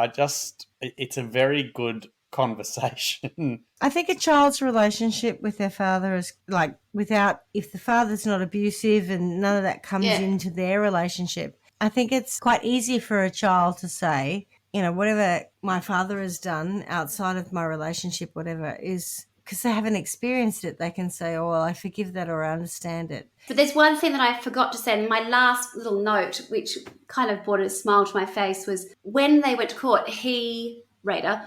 It's a very good conversation. I think a child's relationship with their father is like if the father's not abusive and none of that comes Yeah. into their relationship, I think it's quite easy for a child to say, whatever my father has done outside of my relationship, whatever, is because they haven't experienced it. They can say, oh, well, I forgive that or I understand it. But there's one thing that I forgot to say in my last little note, which kind of brought a smile to my face, was when they went to court, Rader,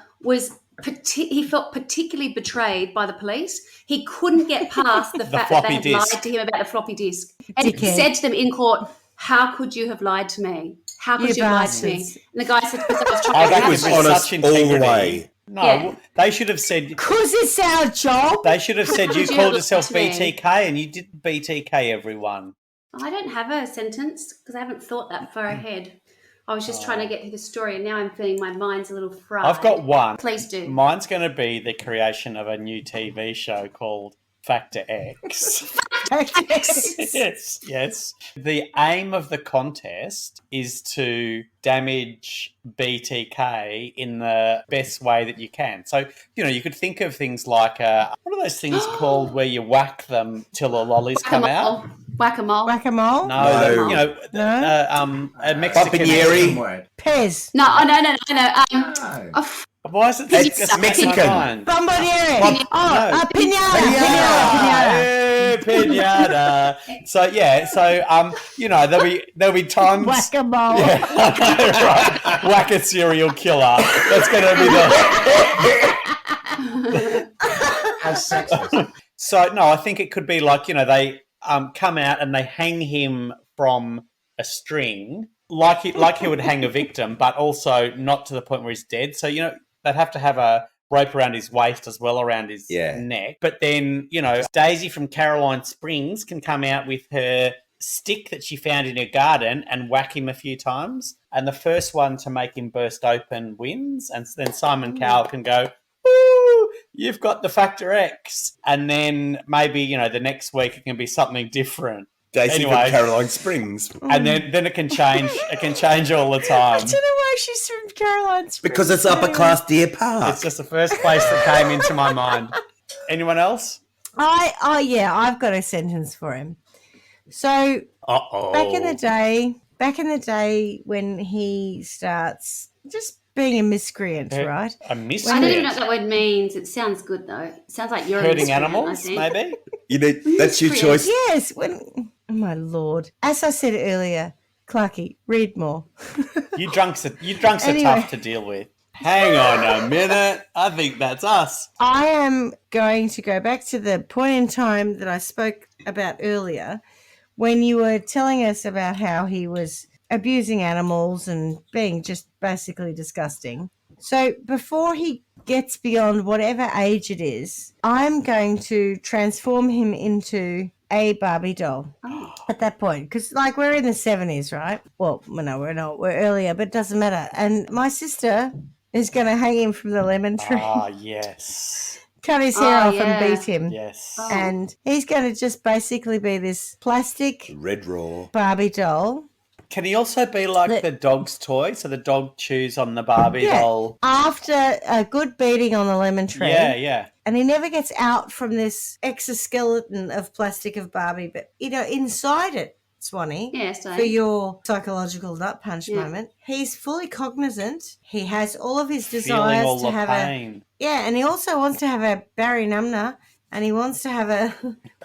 he felt particularly betrayed by the police. He couldn't get past the fact that they had lied to him about the floppy disk. And he said to them in court, how could you have lied to me? How could you have lied to me? And the guy said, because I was trying to That was honest all the way. No, they should have said... Because it's our job. They should have said you called yourself to me? BTK and you didn't BTK everyone. I don't have a sentence because I haven't thought that far ahead. I was just trying to get through the story, and now I'm feeling my mind's a little fried. I've got one. Please do. Mine's going to be the creation of a new TV show called Factor X. Yes. The aim of the contest is to damage BTK in the best way that you can. So, you could think of things like, what are those things called where you whack them till the lollies come out? Whack-a-mole. Whack-a-mole? No. A Mexican... Pampineri. Pez. No. Why is it It's Mexican? Bomboniere. Pinata. Pinata. So there'll be times. Whack-a-mole. Yeah, right. Whack a serial killer. That's going to be the. How sexist. So no, I think it could be like they come out and they hang him from a string, like he would hang a victim, but also not to the point where he's dead. So they'd have to have a rope around his waist as well around his neck. But then Daisy from Caroline Springs can come out with her stick that she found in her garden and whack him a few times. And the first one to make him burst open wins. And then Simon Cowell can go, "Woo, you've got the Factor X." And then maybe, the next week it can be something different. Daisy from Caroline Springs. And then it can change. It can change all the time. I don't know why she's from Caroline Springs. Because it's upper class Deer Park. It's just the first place that came into my mind. Anyone else? I've got a sentence for him. So back in the day when he starts just being a miscreant, right? A miscreant? I don't even know what that word means. It sounds good, though. It sounds like you're hurting a miscreant, animals, maybe? That's your choice. Yes. Oh, my Lord. As I said earlier, Clarky, read more. You drunks are tough to deal with. Hang on a minute. I think that's us. I am going to go back to the point in time that I spoke about earlier when you were telling us about how he was abusing animals and being just basically disgusting. So before he gets beyond whatever age it is, I'm going to transform him into a Barbie doll at that point. Because, we're in the 70s, right? Well, no, we're not. We're earlier, but it doesn't matter. And my sister is going to hang him from the lemon tree. Ah, yes. Cut his hair off and beat him. Yes. And he's going to just basically be this plastic Red Raw Barbie doll. Can he also be like the dog's toy? So the dog chews on the Barbie doll. After a good beating on the lemon tree. Yeah. And he never gets out from this exoskeleton of plastic of Barbie, but, inside it, Swanny, for your psychological nut punch moment, he's fully cognizant. He has all of his desires feeling all to the have pain. and he also wants to have a Barry Numner, and he wants to have a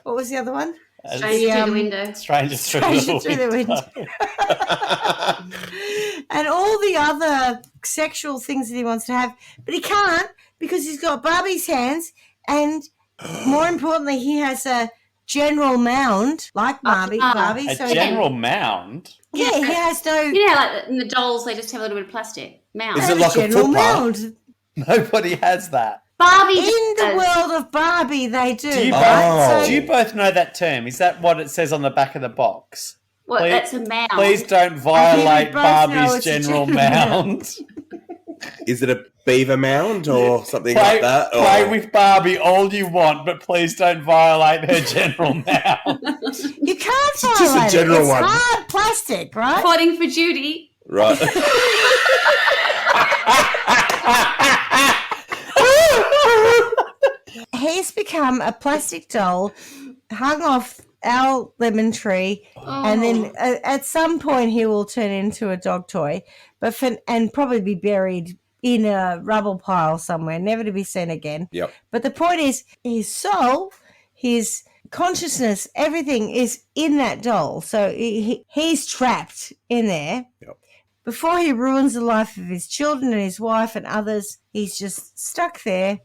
What was the other one? Stranger through the window. Strangers through the window. And all the other sexual things that he wants to have, but he can't because he's got Barbie's hands, and more importantly, he has a general mound like Barbie. A So general mound? yeah, he has no. You know, like in the dolls, they just have a little bit of plastic mound. Is it like a general footpath? mound. Nobody has that. Barbie In the does. world of Barbie, they do. Do you, right? Oh. do you both know that term? Is that what it says on the back of the box? What? Please- That's a mound. Please don't I violate think we both know Barbie's it's a general general mound. Is it a beaver mound or something Play, like that? Or... play with Barbie all you want, but please don't violate her general mound. You can't just a violate general it. It's one. hard plastic, right? Fighting for Judy. Right. He's become a plastic doll hung off our lemon tree, and then at some point he will turn into a dog toy, and probably be buried in a rubble pile somewhere, never to be seen again. Yep. But the point is, his soul, his consciousness, everything is in that doll. So he's trapped in there. Yep. Before he ruins the life of his children and his wife and others, he's just stuck there.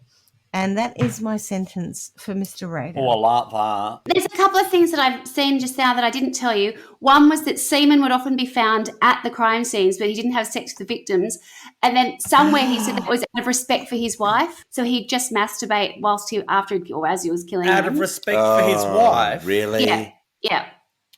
And that is my sentence for Mr. Rader. Oh, I like that. There's a couple of things that I've seen just now that I didn't tell you. One was that semen would often be found at the crime scenes, but he didn't have sex with the victims. And then somewhere he said that was out of respect for his wife. So he'd just masturbate as he was killing Out them. of respect for his wife. Really? Yeah.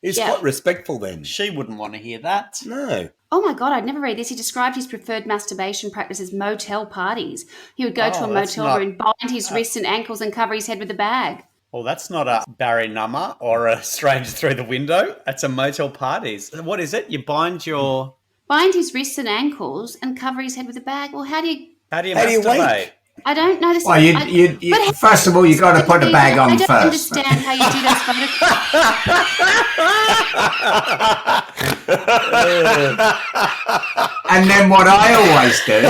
He's Yeah. quite respectful then. She wouldn't want to hear that. No. Oh my God, I'd never read this. He described his preferred masturbation practice as motel parties. He would go to a that's motel not- room, bind his wrists and ankles and cover his head with a bag. Well, that's not a Barry Nummer or a Stranger Through the Window. That's a motel parties. What is it? You bind your... Bind his wrists and ankles and cover his head with a bag. Well, how do you How do you How do you masturbate? wait? I don't know this. Well, But first of all, you got to put the bag on I don't first. understand how you do those photographs. And then what I always do,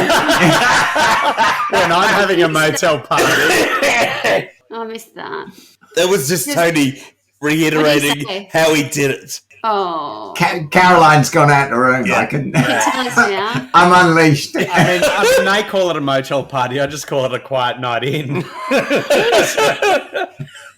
When I'm having a motel party. I missed that. That was just Tony reiterating say? how he did it. Oh, Caroline's gone out the room. Yeah. I can. tell us now. I'm unleashed. I mean, they call it a motel party. I just call it a quiet night in.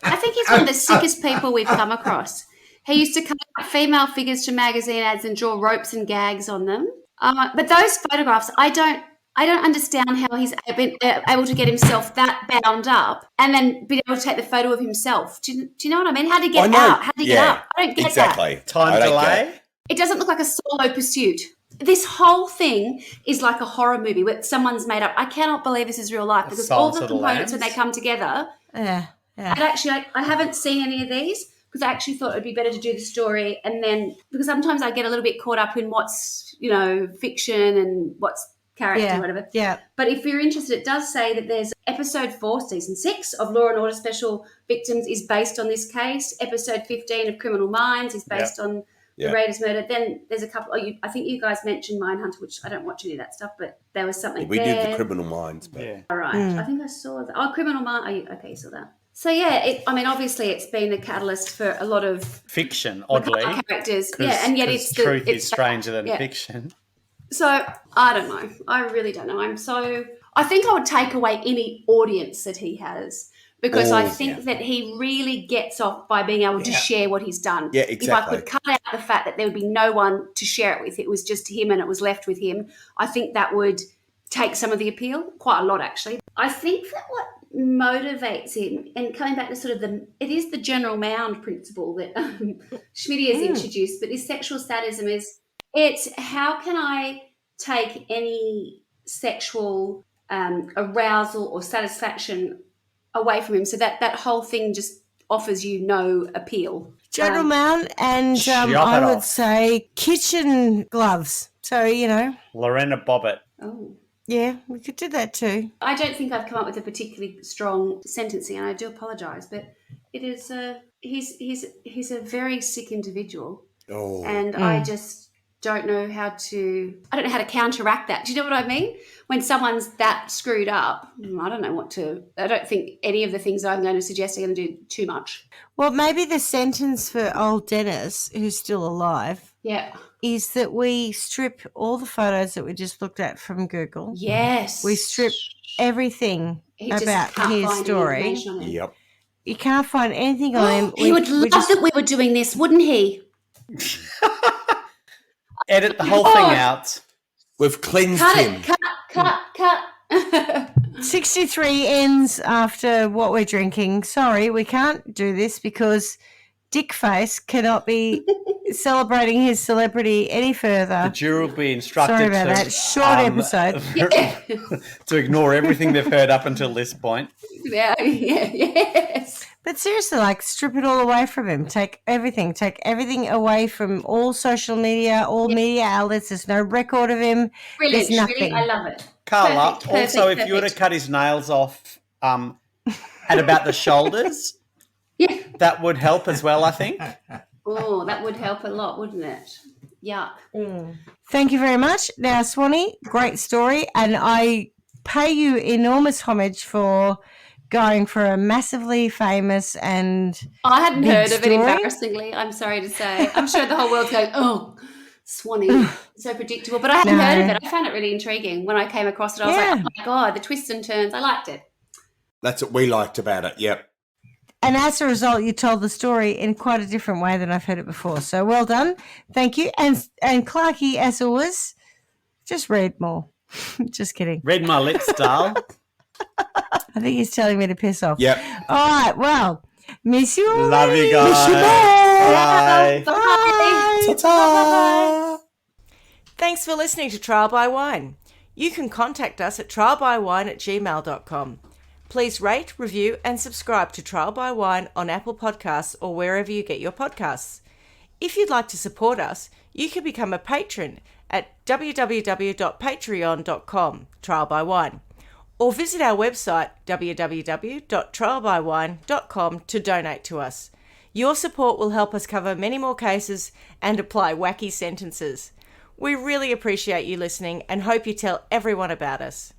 I think he's one of the sickest people we've come across. He used to cut female figures to magazine ads and draw ropes and gags on them. But those photographs, I don't understand how he's been able to get himself that bound up and then be able to take the photo of himself. Do you know what I mean? How did he get out? How did he get up? I don't get exactly. that. Time I don't delay. get it. It doesn't look like a solo pursuit. This whole thing is like a horror movie where someone's made up. I cannot believe this is real life because all Silence the of the components when Lambs. they come together. Yeah. And actually, I haven't seen any of these because I actually thought it'd be better to do the story and then because sometimes I get a little bit caught up in what's fiction and what's character or whatever. Yeah. But if you're interested, it does say that there's episode 4, season 6 of Law and Order Special Victims is based on this case. Episode 15 of Criminal Minds is based on the Raiders murder. Then there's a couple. I think you guys mentioned Mindhunter, which I don't watch any of that stuff, but there was something We there. did the Criminal Minds, but Yeah. All right. I think I saw that. Oh, Criminal Mind. Okay, you saw that. So yeah, obviously it's been the catalyst for a lot of Fiction, oddly. characters. Yeah, and yet it's truth it's is stranger than fiction. So I don't know. I really don't know. I think I would take away any audience that he has because I think that he really gets off by being able to share what he's done. Yeah, exactly. If I could cut out the fact that there would be no one to share it with, it was just him and it was left with him, I think that would take some of the appeal, quite a lot actually. I think that what motivates him, and coming back to sort of it is the general mound principle that Schmitty has introduced, but his sexual sadism is, it's how can I take any sexual arousal or satisfaction away from him so that whole thing just offers you no appeal. General mound and Shut I it would off. say kitchen gloves. So, Lorena Bobbitt. Oh. yeah, we could do that too. I don't think I've come up with a particularly strong sentencing, and I do apologise, but it is he's a very sick individual, oh, and I just don't know how to counteract that. Do you know what I mean? When someone's that screwed up, I don't think any of the things I'm going to suggest are going to do too much. Well, maybe the sentence for old Dennis, who's still alive, is that we strip all the photos that we just looked at from Google. Yes. We strip everything about his story. Yep. You can't find anything on him. He would love that we were doing this, wouldn't he? Edit the whole thing out. We've cleansed him. Cut. 63 ends after what we're drinking. Sorry, we can't do this because Dickface cannot be celebrating his celebrity any further. The jury will be instructed Sorry about that. Short episode. to ignore everything they've heard up until this point. Yes. But seriously, strip it all away from him. Take everything away from all social media, all media outlets. There's no record of him. Brilliant. There's nothing. Really, I love it. Carla, Perfect, if you were to cut his nails off at about the shoulders, that would help as well, I think. Oh, that would help a lot, wouldn't it? Yuck. Thank you very much. Now, Swanny, great story. And I pay you enormous homage for going for a massively famous and I hadn't big heard of story. it, embarrassingly, I'm sorry to say. I'm sure the whole world's going, oh, Swanny, so predictable. But I hadn't heard of it. I found it really intriguing. When I came across it, I was like, oh, my God, the twists and turns. I liked it. That's what we liked about it, yep. And as a result, you told the story in quite a different way than I've heard it before. So well done. Thank you. And Clarky, as always, just read more. Just kidding. Read my lips, Darl. I think he's telling me to piss off. Yep. All right. Well, miss you. Love you guys. Miss you. Bye. Bye. Ta-ta! Thanks for listening to Trial by Wine. You can contact us at trialbywine@gmail.com. Please rate, review, and subscribe to Trial by Wine on Apple Podcasts or wherever you get your podcasts. If you'd like to support us, you can become a patron at www.patreon.com, Trial by Wine, or visit our website, www.trialbywine.com, to donate to us. Your support will help us cover many more cases and apply wacky sentences. We really appreciate you listening and hope you tell everyone about us.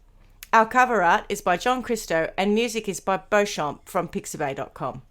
Our cover art is by John Christo and music is by Beauchamp from pixabay.com.